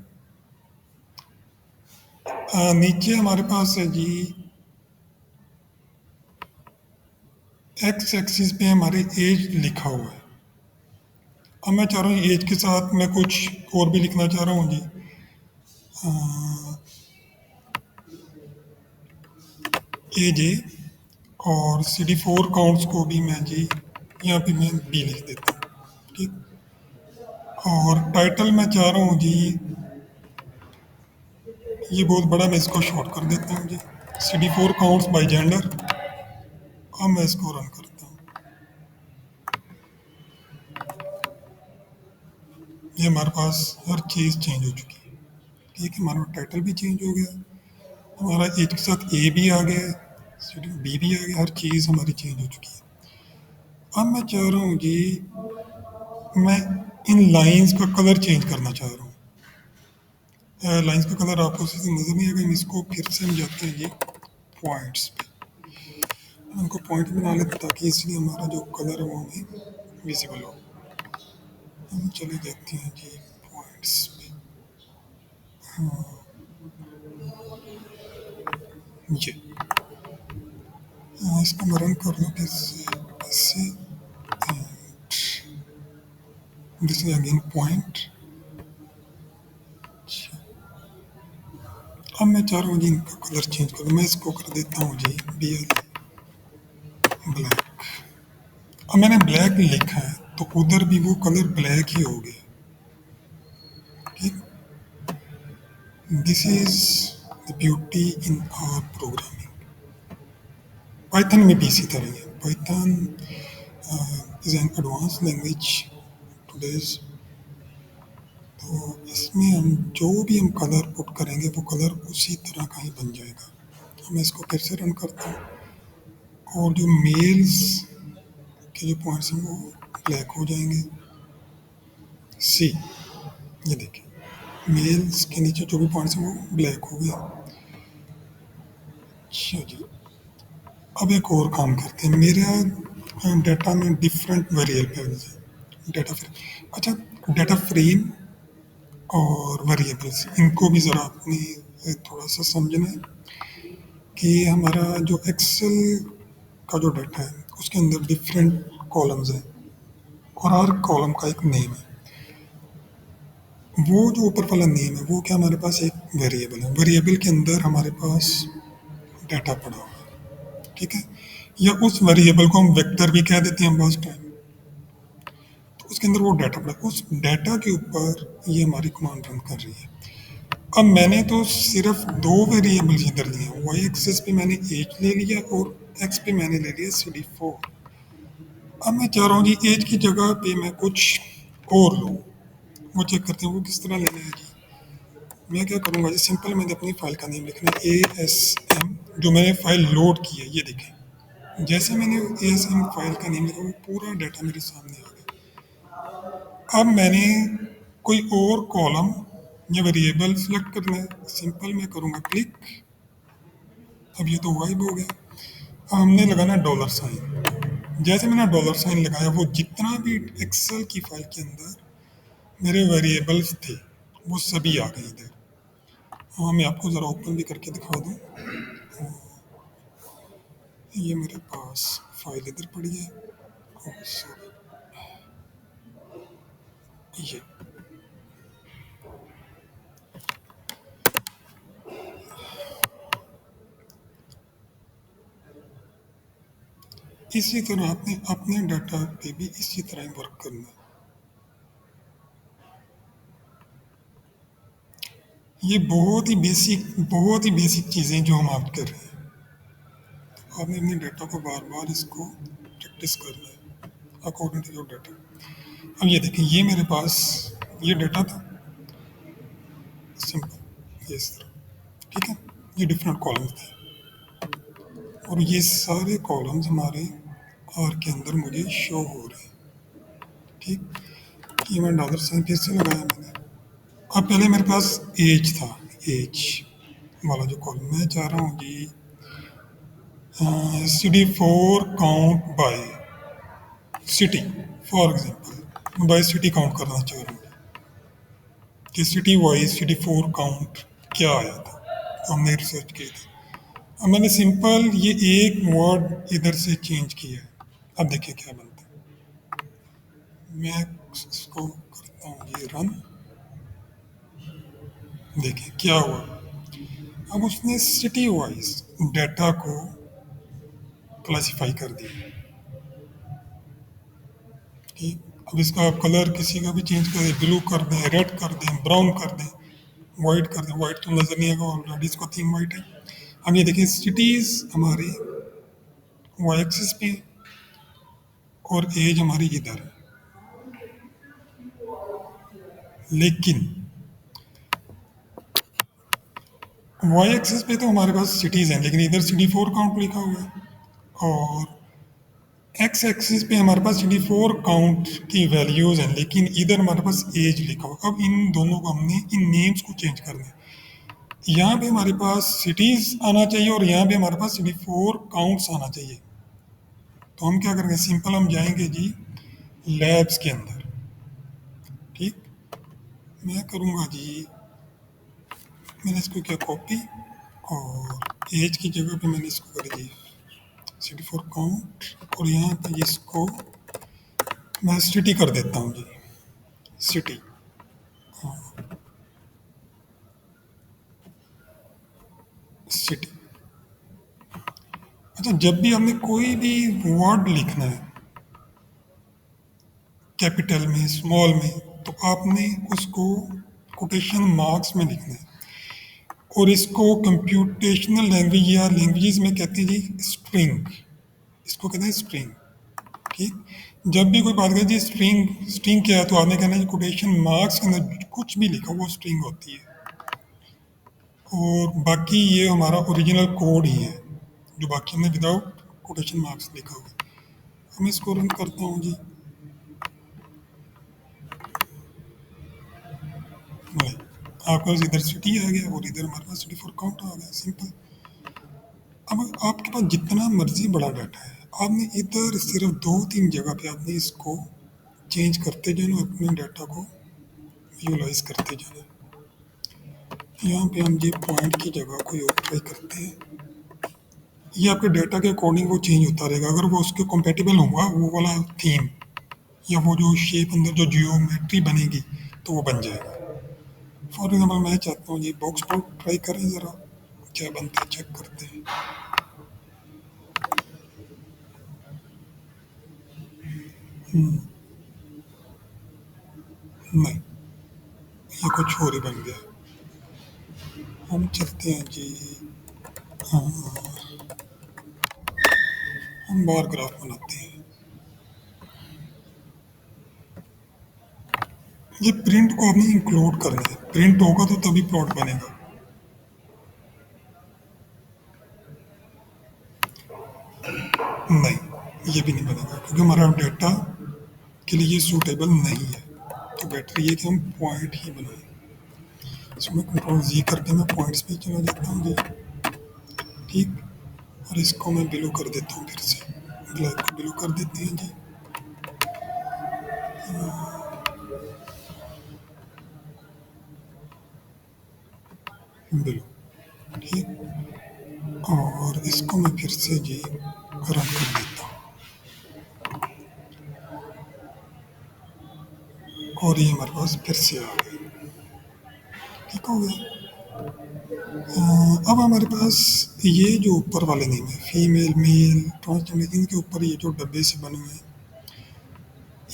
नीचे हमारे पास है जी एक्स एक्सिस पे हमारे एज लिखा हुआ है। अब मैं चाह रहा हूँ एज के साथ मैं कुछ और भी लिखना चाह रहा हूँ जी, एज ए, और सी डी फोर काउंट्स को भी मैं जी यहाँ पे मैं बी लिख देता हूँ, ठीक। और टाइटल मैं चाह रहा हूँ जी, ये बहुत बड़ा, मैं इसको शॉर्ट कर देता हूँ जी, C D four counts by gender. अब मैं इसको रन करता हूँ, ये हमारे पास हर चीज़ चेंज हो चुकी है, ठीक है। हमारा टाइटल भी चेंज हो गया, हमारा एज के साथ ए भी आ गया, बी भी आ गया, हर चीज़ हमारी चेंज हो चुकी है। अब मैं चाह रहा हूँ जी, मैं इन लाइंस का कलर चेंज करना चाह रहा हूँ। लाइंस का कलर आपको सीधे नज़र नहीं आएगा, हम इसको फिर से हम जाते हैं जी पॉइंट्स पे, हमको पॉइंट बना लेते ताकि इसलिए हमारा जो कलर है वो हमें विजिबल हो। हम चले जाते हैं जी पॉइंट्स पे, ये इसको मैं रन कर लूँ फिर से इससे, दिस इज अगेन पॉइंट। अब मैं चाह रहा हूँ जी इनका कलर चेंज कर दूँ, मैं इसको कर देता हूँ जी बी एल ब्लैक। अब मैंने ब्लैक लिखा है तो उधर भी वो कलर ब्लैक ही हो गया, ठीक। This is the beauty in our programming. Python में भी इसी तरह है, Python is an advanced language today's, तो इसमें हम जो भी हम कलर पुट करेंगे वो कलर उसी तरह का ही बन जाएगा। मैं इसको फिर से रन करता हूँ और जो मेल्स के जो पॉइंट्स हैं वो ब्लैक हो जाएंगे। सी, ये देखिए मेल्स के नीचे जो भी पॉइंट्स हैं वो ब्लैक हो गए। चलिए अब एक और काम करते हैं। मेरा डाटा में डिफरेंट वेरिएबल्स है, डाटा फ्रेम। अच्छा, डाटा फ्रेम और वेरिएबल्स इनको भी ज़रा आपने थोड़ा सा समझना है कि हमारा जो एक्सेल का जो डाटा है उसके अंदर डिफरेंट कॉलम्स हैं और हर कॉलम का एक नेम है। वो जो ऊपर वाला नेम है वो क्या हमारे पास एक वेरिएबल है। वेरिएबल के अंदर हमारे पास डाटा पड़ा हुआ है, ठीक है। या उस वेरिएबल को हम वेक्टर भी कह देते हैं बहुत टाइम। तो उसके अंदर वो डाटा पड़ा, उस डाटा के ऊपर ये हमारी कमांड रन कर रही है। अब मैंने तो सिर्फ दो वेरिएबल्स इधर लिए हैं, वाई एक्सिस पे मैंने एज ले लिया और एक्स पे मैंने ले लिया CD4। अब मैं चाह रहा हूँ जी एज की जगह पे मैं कुछ और लूँ। वो चेक करते हैं वो किस तरह लेना है जी। मैं क्या करूँगा जी, सिंपल मैंने अपनी फाइल का नेम लिखना है ASM, जो मैंने फाइल लोड की है। ये देखें जैसे मैंने ASM फाइल का नेम लिखा वो पूरा डाटा मेरे सामने आ गया। अब मैंने कोई और कॉलम या वेरिएबल सेलेक्ट करना है। सिंपल मैं करूँगा क्लिक, अब ये तो वाइब हो गया। अब हमने लगाना डॉलर साइन। जैसे मैंने डॉलर साइन लगाया वो जितना भी एक्सेल की फाइल के अंदर मेरे वेरिएबल्स थे वो सभी आ गए इधर। हाँ, मैं आपको ज़रा ओपन भी करके दिखा दूँ। ये मेरे पास फाइल इधर पड़ी है। सॉरी, ये इसी तरह आपने अपने डाटा पे भी इसी तरह ही वर्क करना है। ये बहुत ही बेसिक चीज़ें जो हम आप कर रहे हैं। आपने अपने डाटा को बार बार इसको प्रैक्टिस करना है अकॉर्डिंग टू योर डाटा। अब ये देखें ये मेरे पास ये डाटा था सिंपल, ये इस तरह, ठीक है। ये डिफरेंट कॉलम्स थे और ये सारे कॉलम्स हमारे आर के अंदर मुझे शो हो रहे हैं, ठीक। ये मैं डॉलर साइन फिर से लगाया मैंने। अब पहले मेरे पास एज था, एज वाला जो कॉलम मैं चाह रहा हूँ जी CD4 count by city. For example by city count करना चाह रहा हूँ कि सिटी वाइज CD4 काउंट क्या आया था, तो हमने रिसर्च की थी। अब मैंने सिंपल ये एक वर्ड इधर से चेंज किया है। अब देखिए क्या बनता है। मैं इसको करता हूँ ये रन, देखिए क्या हुआ। अब उसने सिटी वाइज डाटा को क्लासिफाई कर दिया, ठीक। अब इसका आप कलर किसी का भी चेंज कर दें, ब्लू कर दें, रेड कर दें, ब्राउन कर दें, वाइट कर दें। वाइट तो नज़र नहीं आएगा ऑलरेडी, इसका थीम वाइट है। अब ये देखिए सिटीज़ हमारे वाई एक्सिस पे हैं और एज हमारी इधर है। लेकिन वाई एक्सिस पे तो हमारे पास सिटीज़ हैं, लेकिन इधर CD4 काउंट लिखा हुआ है और एक्स एक्सिस पे हमारे पास CD4 काउंट की वैल्यूज़ हैं, लेकिन इधर हमारे पास एज लिखा हुआ है। अब इन दोनों को हमने इन नेम्स को चेंज करना है। यहाँ पे हमारे पास सिटीज़ आना चाहिए और यहाँ पे हमारे पास CD4 काउंट्स आना चाहिए। तो हम क्या करेंगे, सिंपल हम जाएंगे जी लैब्स के अंदर, ठीक। मैं करूँगा जी, मैंने इसको क्या कॉपी और एज की जगह पे मैंने इसको कर दिया CD4 काउंट और यहाँ पे इसको मैं सिटी कर देता हूँ जी, सिटी। सिटी। अच्छा, जब भी हमने कोई भी वर्ड लिखना है कैपिटल में स्मॉल में, तो आपने उसको कोटेशन मार्क्स में लिखना है और इसको कंप्यूटेशनल लैंग्वेज या लैंग्वेजेस में कहते हैं जी स्ट्रिंग। इसको कहते हैं स्ट्रिंग। ठीक। जब भी कोई बात करें जी स्ट्रिंग स्ट्रिंग क्या है, तो आपने कहना है कोटेशन मार्क्स के अंदर कुछ भी लिखा वो स्ट्रिंग होती है। और बाकी ये हमारा ओरिजिनल कोड ही है, जो बाकी हमने विदाउट कोटेशन मार्क्स लिखा हुआ है। मैं इसको रन करता हूँ जी। नहीं, आपके पास इधर सिटी आ गया और इधर हमारे पास सिटी फॉर काउंट आ गया, सिंपल। अब आपके पास जितना मर्जी बड़ा डाटा है, आपने इधर सिर्फ दो तीन जगह पे आपने इसको चेंज करते जाना, अपने डाटा को विजुलाइज करते जाना। यहाँ पे हम ये पॉइंट की जगह कोई और ट्राई करते हैं। ये आपके डाटा के अकॉर्डिंग वो चेंज होता रहेगा, अगर वो उसके कंपेटिबल होगा वो वाला थीम या वो जो शेप अंदर जो जियोमेट्री बनेगी तो वो बन जाएगा। फॉर एग्जाम्पल मैं चाहता हूँ ये बॉक्स पर ट्राई करें, ज़रा क्या बनता है चेक करते हैं। नहीं, ये कुछ और ही बन गया। हम चलते हैं जी, हम बार ग्राफ बनाते हैं। ये प्रिंट को आपने इंक्लूड करना है, प्रिंट होगा तो तभी प्लॉट बनेगा। नहीं, ये भी नहीं बनेगा क्योंकि हमारा डेटा के लिए ये सूटेबल नहीं है। तो बेटर ये कि हम पॉइंट ही बनाएं। इसमें कंट्रोल जी करके मैं पॉइंट्स पे चला जाता हूँ जी। ठीक। और इसको मैं बिलो कर देता हूँ, फिर से ब्लैक को बिलो कर देते हैं जी। बिलो। ठीक। और इसको मैं फिर से जी रन कर देता हूँ और ये हमारे पास फिर से आ गया। ठीक हो गया। अब हमारे पास ये जो ऊपर वाले नेम है, फीमेल मेल ट्रांसजेंडर, इनके ऊपर ये जो डब्बे से बने हुए हैं,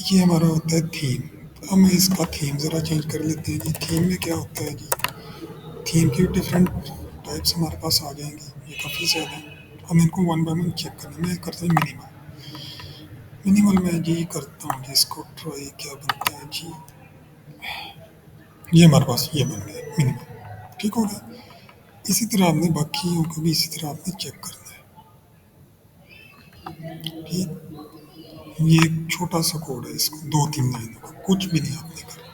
ये हमारा होता है थीम। अब मैं इसका थीम ज़रा चेंज कर लेते हैं जी। थीम में क्या होता है जी, थीम की डिफरेंट टाइप्स हमारे पास आ जाएंगी, ये काफ़ी ज़्यादा हैं। हम इनको वन बाय वन चेक करें। मैं करता हूँ मिनिमल। मिनिमल में जी करता हूँ जी, इसको ट्राई क्या बनता है जी। ये हमारे पास ये बन गया मिनिमल। ठीक हो गया। इसी तरह आपने बाकियों को भी इसी तरह आपने चेक करना है। ठीक। ये एक छोटा सा कोड है, इसको दो तीन लाइनों का, कुछ भी नहीं आपने करना,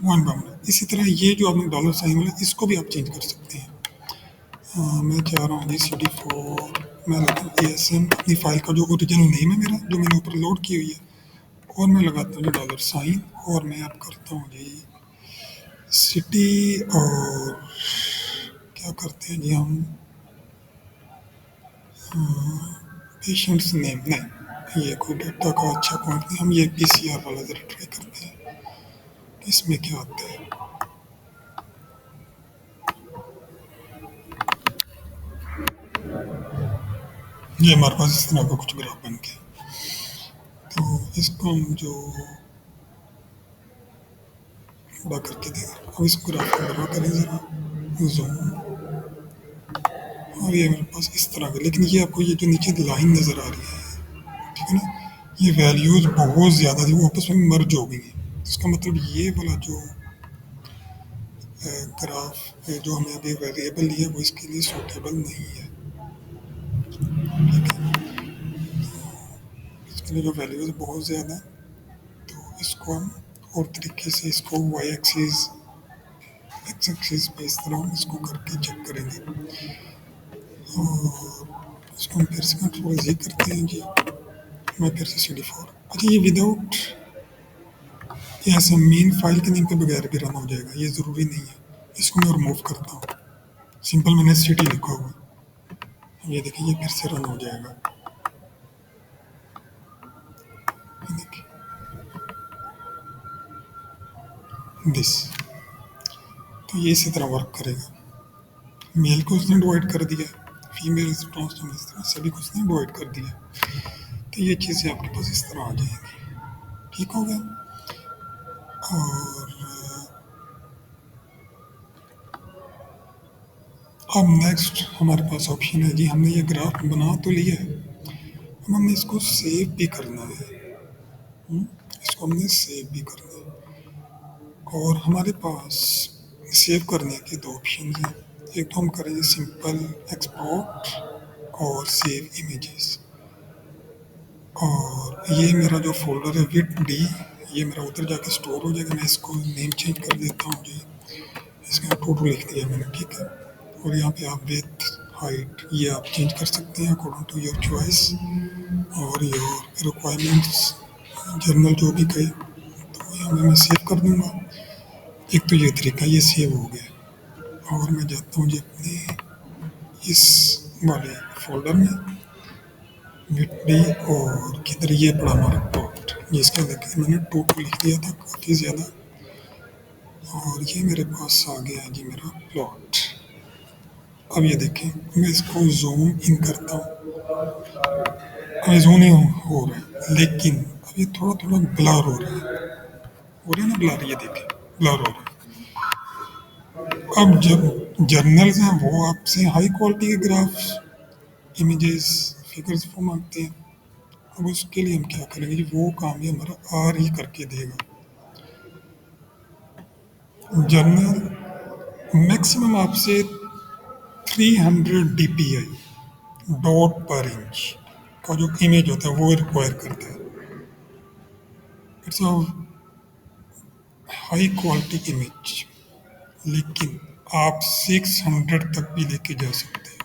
वन बाय वन। इसी तरह ये जो आपने डॉलर साइन वाला, इसको भी आप चेंज कर सकते हैं। मैं चाह रहा हूँ जी सी डी फोर, मैं लगाता हूँ ए एस एम, अपनी फाइल का जो ओरिजिनल नेम है मेरा, जो मैंने ऊपर लोड की हुई है, और मैं लगाता हूँ डॉलर साइन, और मैं अब करता हूँ जी सिटी, और क्या करते हैं जी हम, पेशेंट्स नेम नहीं, ये कोई डाटा का अच्छा पॉइंट नहीं, हम ये पी सी आर वाला ज़रा ट्राई करते हैं, इसमें क्या आता है। ये हमारे पास इस तरह का कुछ ग्राफ बन गया। तो इसको हम जो बड़ा करके देगा, अब इस ग्राफ को बड़ा करें ज़रा जूम, और ये मेरे पास इस तरह का, लेकिन ये आपको ये जो नीचे लाइन नज़र आ रही है, ठीक है ना, ये वैल्यूज़ बहुत ज़्यादा थी, वो आपस में मर्ज हो गई हैं। इसका मतलब ये वाला जो ग्राफ जो हमें अभी वेरिएबल लिया वो इसके लिए सूटेबल नहीं है। ठीक है, इसके लिए जो वैल्यूज़ बहुत ज़्यादा है, तो इसको हम और तरीके से इसको वाई एक्सिस एक्स एक्सिस पे इस तरह हम इसको करके चेक करेंगे। और इसको हम फिर से कंट्रोल जी करते हैं जी। मैं फिर से सी डी फोर, अच्छा ये विदाउट ऐसा मेन फाइल के नेम के बगैर भी रन हो जाएगा, ये ज़रूरी नहीं है। इसको मैं रिमूव करता हूँ, सिंपल मैंने सिटी लिखा हुआ है, ये देखिए ये फिर से रन हो जाएगा। ये देखिए दिस, तो ये इसी तरह वर्क करेगा। मेल को उसने डिवाइड कर दिया, फीमेल ट्रांसजेंडर इस तरह सभी को उसने डिवाइड कर दिया, तो ये चीज़ें आपके पास इस तरह आ जाएंगी। ठीक हो गया। और अब नेक्स्ट हमारे पास ऑप्शन है जी, हमने ये ग्राफ बना तो लिया है, अब हमने इसको सेव भी करना है। हम्म, इसको हमने सेव भी करना है। और हमारे पास सेव करने के दो ऑप्शन हैं। एक तो हम करेंगे सिंपल एक्सपोर्ट और सेव इमेजेस। और ये मेरा जो फोल्डर है विथ डी, ये मेरा उधर जाके स्टोर हो जाएगा। मैं इसको नेम चेंज कर देता हूँ जी। इसका टोटल लिख दिया मैंने, ठीक है। और यहाँ पे आप विथ हाइट ये आप चेंज कर सकते हैं अकॉर्डिंग टू योर चॉइस और योर रिक्वायरमेंट्स, जर्नल जो भी कहे। तो यहाँ मैं सेव कर दूंगा। एक तो ये तरीका, ये सेव हो गया। और मैं जाता हूँ जी अपने इस वाले फोल्डर में मिट्टी, और किधर ये पड़ा हमारा प्लॉट, जिसके अंदर मैंने टोटल लिख दिया था काफ़ी ज़्यादा। और ये मेरे पास आ गया जी मेरा प्लॉट। अब ये देखें, मैं इसको जूम इन करता हूँ। अब ये जूम नहीं हो रहा है, लेकिन अब ये थोड़ा थोड़ा ब्लर हो रहा है। हो रहा है ना ब्लर, ये देखें ब्लर हो रहा है। अब जब जर्नल्स हैं वो आपसे हाई क्वालिटी के ग्राफ्स, इमेजेस, फिगर्स वो मांगते हैं। अब उसके लिए हम क्या करेंगे जी, वो काम ये हमारा आर ही करके देगा। जर्नल मैक्सिमम आपसे 300 DPI डॉट पर इंच का जो इमेज होता है वो रिक्वायर करता है। It's a high quality image, लेकिन आप 600 तक भी लेके जा सकते हैं।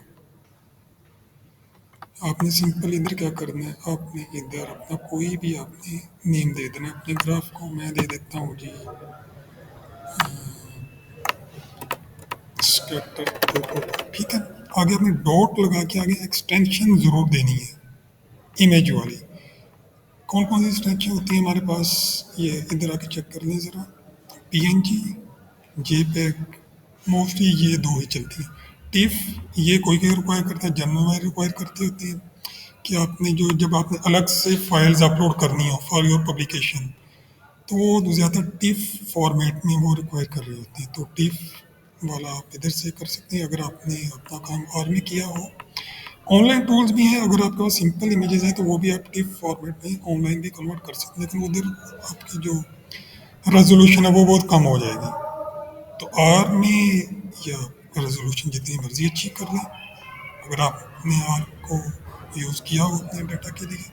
आपने सिंपल इधर क्या करना है, आपने इधर अपना कोई भी आपने नेम दे देना है अपने ग्राफ को। मैं दे देता हूँ जी स्कैटर फोटो, ठीक है। आगे आपने डॉट लगा के आगे एक्सटेंशन जरूर देनी है इमेज वाली। कौन कौन सी एक्सटेंशन होती है हमारे पास, ये इधर आके चेक कर लें ज़रा। PNG, JPEG, मोस्टली ये दो ही चलती हैं। टिफ ये कोई कोई रिक्वायर करता है, जनरल वायर रिक्वायर करती होती है कि आपने जो जब आपने अलग से फाइल्स अपलोड करनी हो फॉर योर पब्लिकेशन, तो वो ज़्यादा टिफ फॉर्मेट में वो रिक्वायर कर रही होती है। तो टिफ वाला आप इधर से कर सकते हैं अगर आपने अपना काम और में किया हो। ऑनलाइन टूल्स भी हैं, अगर आपके पास सिंपल इमेजेस हैं तो वो भी आप टिफ फॉर्मेट में ऑनलाइन भी कन्वर्ट कर सकते हैं, लेकिन उधर आपकी जो रेजोल्यूशन है वो बहुत कम हो जाएगी। तो आर में या रेजोल्यूशन जितनी मर्जी अच्छी कर लें, अगर आपने आर को यूज़ किया हो अपने डाटा के लिए।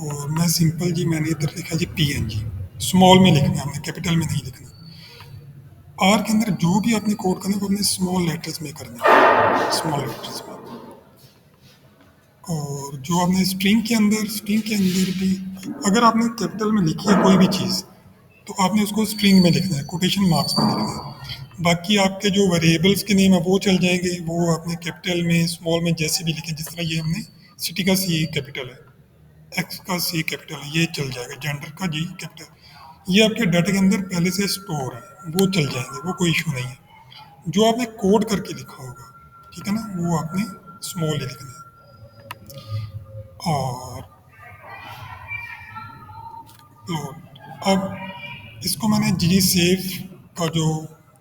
और मैं सिंपल जी, मैंने इधर लिखा जी PNG, स्मॉल में लिखना है हमने, कैपिटल में नहीं लिखना। आर के अंदर जो भी आपने कोड करना है वो अपने स्मॉल लेटर्स में करना है, स्मॉल लेटर्स में। और जो आपने स्ट्रिंग के अंदर भी अगर आपने कैपिटल में लिखी है कोई भी चीज़, तो आपने उसको स्ट्रिंग में लिखना है, कोटेशन मार्क्स में लिखना है। बाकी आपके जो वेरिएबल्स के नेम है वो चल जाएंगे, वो आपने कैपिटल में स्मॉल में जैसे भी लिखे, जिस तरह ये हमने सिटी का C कैपिटल है, एक्स का C कैपिटल है, ये चल जाएगा। जेंडर का G कैपिटल, ये आपके डाटा के अंदर पहले से स्टोर है, वो चल जाएंगे, वो कोई इशू नहीं है। जो आपने कोड करके लिखा होगा, ठीक है ना, वो आपने स्मॉल ही लिखना है। और प्लॉट, अब इसको मैंने जी सेव का जो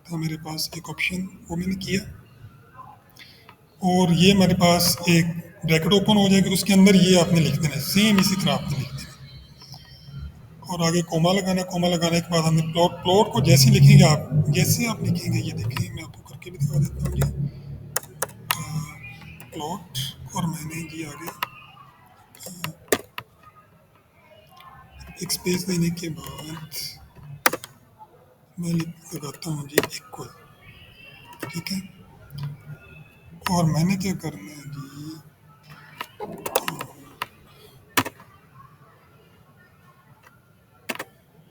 था मेरे पास एक ऑप्शन, वो मैंने किया। और ये मेरे पास एक ब्रैकेट ओपन हो जाएगी, उसके अंदर ये आपने लिख देना है, सेम इसी तरह आपने लिख देना है। और आगे कोमा लगाना, कोमा लगाने के बाद हमने प्लॉट, प्लॉट को जैसे लिखेंगे आप, जैसे आप लिखेंगे, ये देखेंगे मैं आपको करके भी दिखा देता हूँ जी। प्लॉट, और मैंने जी आगे एक स्पेस देने के बाद मैं लगाता हूँ जी इक्वल, ठीक है। और मैंने क्या करना है जी,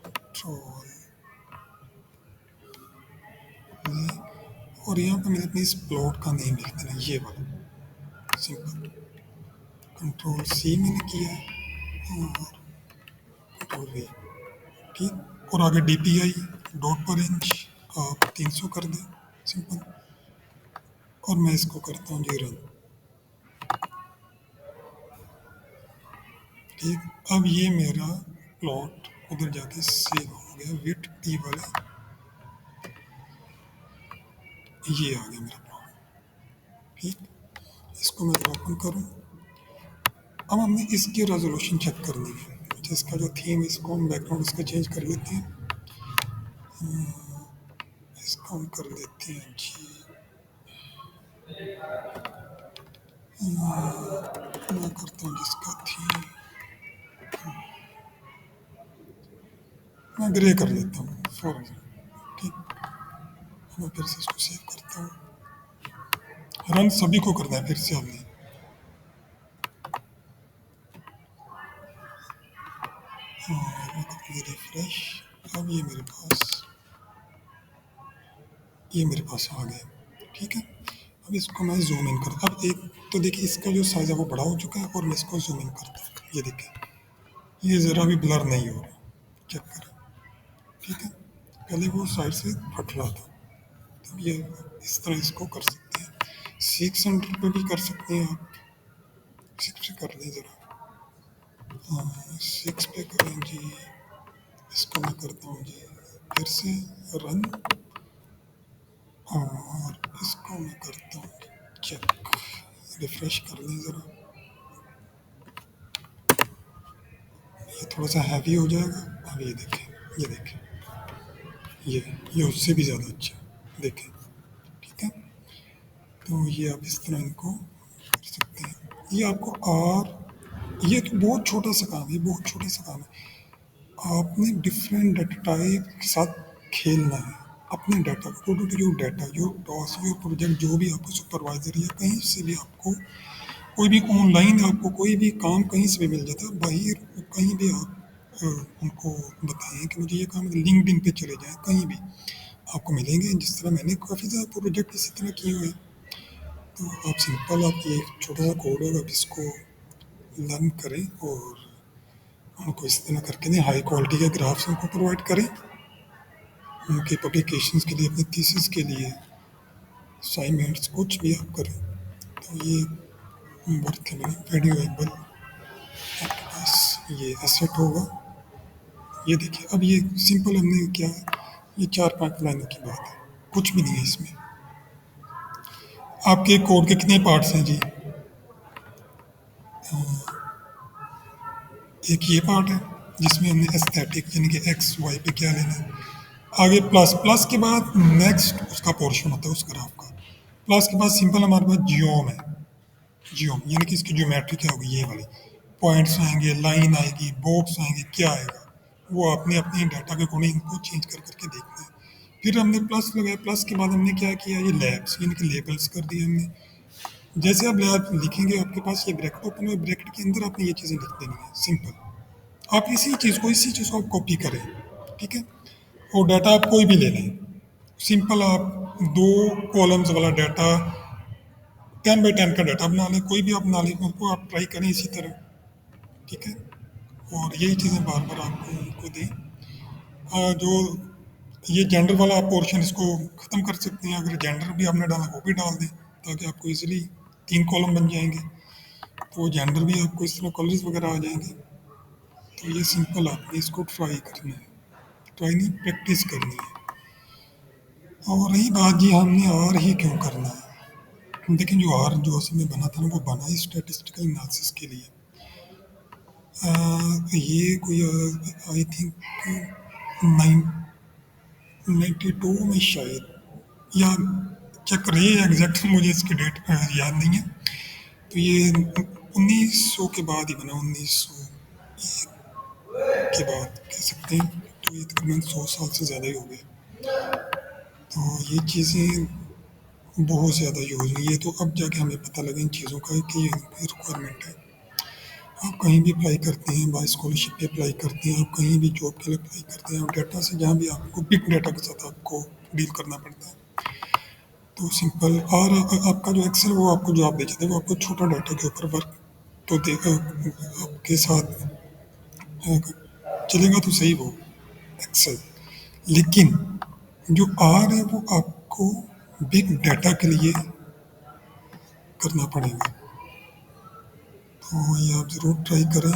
कंट्रोल, और यहाँ पे मैंने अपने इस प्लॉट का नेम लिख देना, ये वाला सिंपल। कंट्रोल C मैंने किया और कंट्रोल V, ठीक। और आगे DPI डॉट पर इंच आप 300 कर दें, सिंपल। और मैं इसको करता हूँ जी रन, ठीक। अब ये मेरा प्लॉट उधर जाके सेव हो गया, विथ टी वाला, ये आ गया मेरा प्लॉट, ठीक। इसको मैं ओपन करूँ, अब हमें इसकी रेजोल्यूशन चेक करनी है। अच्छा, इसका जो थीम है इसको हम बैकग्राउंड इसका चेंज कर लेते हैं। इसको हम कर लेते हैं जी, मैं करता हूँ जिसका थीम, मैं ग्रे कर लेता हूँ फॉर एग्जाम्पल। ठीक, मैं फिर से इसको सेव करता हूँ। रन सभी को करना है फिर से हमने। मैं करता हूँ रिफ्रेश। अब ये मेरे पास आ गया। ठीक है, अब इसको मैं जूम इन करता। अब एक तो देखिए इसका जो साइज है वो बड़ा हो चुका है, और मैं इसको जूम इन करता हूँ। ये देखिए, ये ज़रा भी ब्लर नहीं हो रहा। चेक करें। ठीक है, पहले वो साइड से फट रहा था। तब ये इस तरह इसको कर सकते हैं। 600 पे भी कर सकते हैं आप। 6 पे कर लें ज़रा। हाँ, 6 पे करें जी। इसको मैं करता हूँ जी फिर से रन, और इसको मैं करता हूँ चेक। रिफ्रेश कर लें ज़रा। ये थोड़ा सा हैवी हो जाएगा। अब ये देखें, ये देखें, ये उससे भी ज़्यादा अच्छा देखें। ठीक है, तो ये आप इस तरह इनको कर सकते हैं। ये आपको, और ये तो बहुत छोटा सा काम है, बहुत छोटा सा काम है। आपने डिफरेंट डाटा टाइप के साथ खेलना है। अपने डाटा को, to to your data, your toss, your project, जो भी आपको सुपरवाइजर या कहीं से भी आपको कोई भी ऑनलाइन आपको कोई भी काम कहीं से भी मिल जाता है। बाहर कहीं भी आप उनको बताएं कि मुझे ये काम, लिंक्डइन पे चले जाएं, कहीं भी आपको मिलेंगे। जिस तरह मैंने काफ़ी ज़्यादा प्रोजेक्ट इसी तरह किए हुए हैं। तो आप सिंपल, आप ये छोटा सा कोड होगा, आप इसको लर्न करें और उनको इस तरह करके दें। हाई क्वालिटी के ग्राफ्स उनको प्रोवाइड करें उनके पब्लिकेशंस के लिए, अपने थीसिस के लिए, असाइनमेंट्स, कुछ भी आप करें तो ये वर्थेबल, वैल्यूएबल आपके पास ये एसेट होगा। ये देखिए, अब ये सिंपल हमने क्या, ये 4-5 लाइनों की बात है, कुछ भी नहीं है इसमें। आपके कोड के कितने पार्ट्स हैं जी? एक ये पार्ट है जिसमें हमने एस्थेटिक यानी कि एक्स वाई पे क्या लेना है। आगे प्लस, प्लस के बाद नेक्स्ट उसका पोर्शन होता है उस ग्राफ का। प्लस के बाद सिंपल हमारे पास जियोम है। जियोम यानी कि इसकी ज्योमेट्री क्या होगी, ये वाली पॉइंट्स आएंगे, लाइन आएगी, बॉक्स आएंगे, क्या आएगा वो आपने अपने डाटा के अकॉर्डिंग इनको चेंज कर करके देखना है। फिर हमने प्लस लगाया, प्लस के बाद हमने क्या किया, ये लैब्स यानी कि लेबल्स कर दिए हमने। जैसे आप लैब लिखेंगे आपके पास ये ब्रैकेट ओपन है, ब्रैकेट के अंदर आपने ये चीज़ें लिख देनी है। सिंपल, आप इसी चीज़ को आप कॉपी करें। ठीक है, और डाटा आप कोई भी ले लें। सिंपल, आप 2 कॉलम्स वाला डाटा, 10 बाई 10 का डाटा बना लें, कोई भी आप बना लें, उसको आप ट्राई करें इसी तरह। ठीक है, और यही चीज़ें बार बार आपको उनको दें। जो ये जेंडर वाला पोर्शन, इसको ख़त्म कर सकते हैं। अगर जेंडर भी आपने डाला वो भी डाल दें, ताकि आपको इजीली 3 कॉलम बन जाएंगे। तो जेंडर भी आपको इस तरह कलर्स वगैरह आ जाएंगे। तो ये सिंपल आपने इसको ट्राई करना है, ट्राई नहीं, प्रैक्टिस करनी है। और रही बात जी हमने आर ही क्यों करना है, देखिए जो आर जो असल में बना था ना, वो बना ही स्टैटिस्टिकल एनालिसिस के लिए। ये कोई आई थिंक 1992 में शायद, या चेक रही है एग्जैक्ट, मुझे इसकी डेट याद नहीं है। तो ये 1900 के बाद ही बना, 1901 के बाद कह सकते हैं। तो ये तकरीबन 100 साल से ज़्यादा ही हो गए। तो ये चीज़ें बहुत ज़्यादा यूज़ हुई है। तो अब जाके हमें पता लगा इन चीज़ों का कि ये रिक्वायरमेंट है। आप कहीं भी अप्लाई करते हैं, बाय स्कॉलरशिप पे अप्लाई करते हैं, आप कहीं भी जॉब के लिए अप्लाई करते हैं, आप डाटा से जहाँ भी आपको बिग डाटा के साथ आपको डील करना पड़ता है। तो सिंपल, और आपका जो एक्सेल वो आपको जो आप बेचते हैं वो आपको छोटा डाटा के ऊपर वर्क तो देगा आपके साथ, चलेगा तो सही वो एक्सेल। लेकिन जो आर है वो आपको बिग डाटा के लिए करना पड़ेगा। तो ये आप ज़रूर ट्राई करें।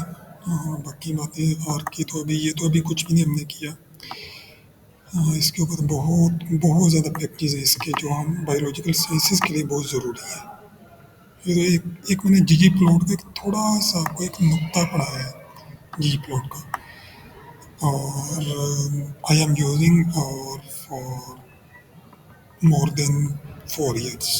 बाकी बातें आर की तो अभी, ये तो अभी कुछ भी नहीं हमने किया। इसके ऊपर बहुत बहुत ज़्यादा प्रैक्टिस है इसके, जो हम बायोलॉजिकल साइंसेस के लिए बहुत ज़रूरी है। ये तो एक मैंने जीजी प्लॉट का एक थोड़ा सा आपको एक नुक्ता पढ़ाया है जीजी प्लॉट का, और आई एम यूजिंग और फॉर मोर देन 4 ईयर्स।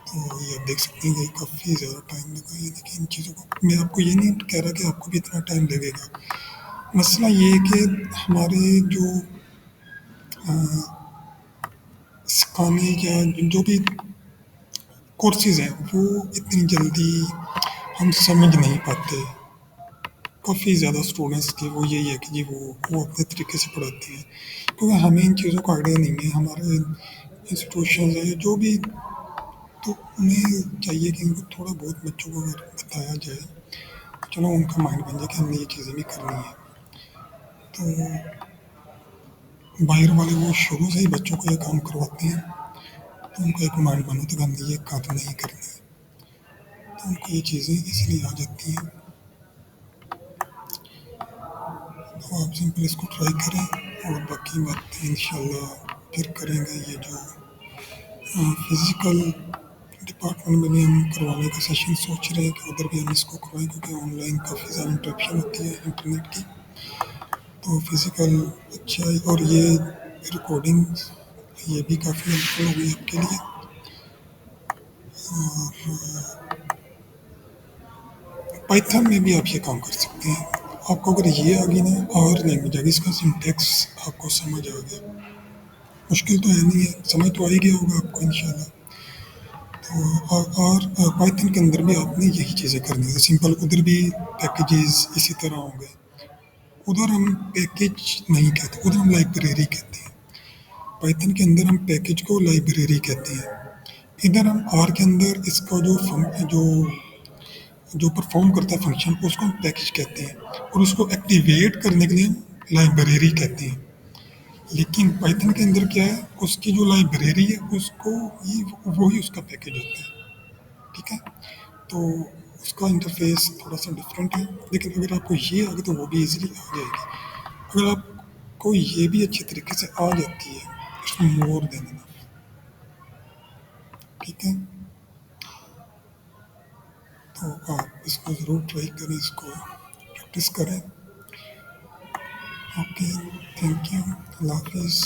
तो ये आप देख सकते हैं कि काफ़ी ज़्यादा टाइम लगा, यानी कि इन चीज़ों को, मैं आपको ये नहीं कह रहा कि आपको भी इतना टाइम लगेगा। मसला ये है कि हमारे जो सिखाने या जो भी कोर्सेज हैं वो इतनी जल्दी हम समझ नहीं पाते। काफ़ी ज़्यादा स्टूडेंट्स की वो यही है कि जी वो अपने तरीके से पढ़ाते हैं, क्योंकि हमें इन चीज़ों का आइडिया नहीं है। हमारे इंस्टीट्यूशन है जो भी, तो उन्हें चाहिए कि इनको थोड़ा बहुत बच्चों को अगर बताया जाए, चलो उनका माइंड बन जाए कि हमने ये चीज़ें भी करनी है। तो बाहर वाले वो शुरू से ही बच्चों को ये काम करवाते हैं, तो उनको एक माइंड बना तो हमने ये काम नहीं करना है, तो उनको ये चीज़ें इसलिए आ जाती हैं। तो आप सिंपल इसको ट्राई करें, और बाकी बातें इंशाल्लाह फिर करेंगे। ये जो फिज़िकल डिपार्टमेंट में भी हम करवाने का सेशन सोच रहे हैं कि उधर भी हम इसको करवाएं, क्योंकि ऑनलाइन काफ़ी ज़्यादा इंटरप्शन होती है इंटरनेट की। तो फिज़िकल अच्छा है, और ये रिकॉर्डिंग ये भी काफ़ी हेल्पफुल होगी आपके लिए। और पाइथन में भी आप ये काम कर सकते हैं। आपको अगर ये आ गई ना, और लैंग्वेज आ गई, इसका सिंटैक्स आपको समझ आ गया, मुश्किल तो है नहीं है, समझ तो आ ही गया होगा आपको इंशाल्लाह। तो और पाइथन के अंदर भी आपने यही चीज़ें करनी है सिंपल। उधर भी पैकेजेस इसी तरह होंगे। उधर हम पैकेज नहीं कहते, उधर हम लाइब्रेरी कहते हैं। पाइथन के अंदर हम पैकेज को लाइब्रेरी कहते हैं। इधर हम आर के अंदर इसका जो जो परफॉर्म करता है फंक्शन, उसको हम पैकेज कहते हैं, और उसको एक्टिवेट करने के लिए हम लाइब्रेरी कहते हैं। लेकिन पाइथन के अंदर क्या है, उसकी जो लाइब्रेरी है उसको ही, वो ही उसका पैकेज होता है। ठीक है, तो उसका इंटरफेस थोड़ा सा डिफरेंट है, लेकिन अगर आपको ये आगे तो वो भी इजीली आ जाएगी। अगर आपको ये भी अच्छे तरीके से आ जाती है, इट्स मोर देन इनफ। ठीक है, तो आप इसको ज़रूर ट्राई करें, इसको प्रैक्टिस करें। ओके, थैंक यू, अल्लाह हाफिज़।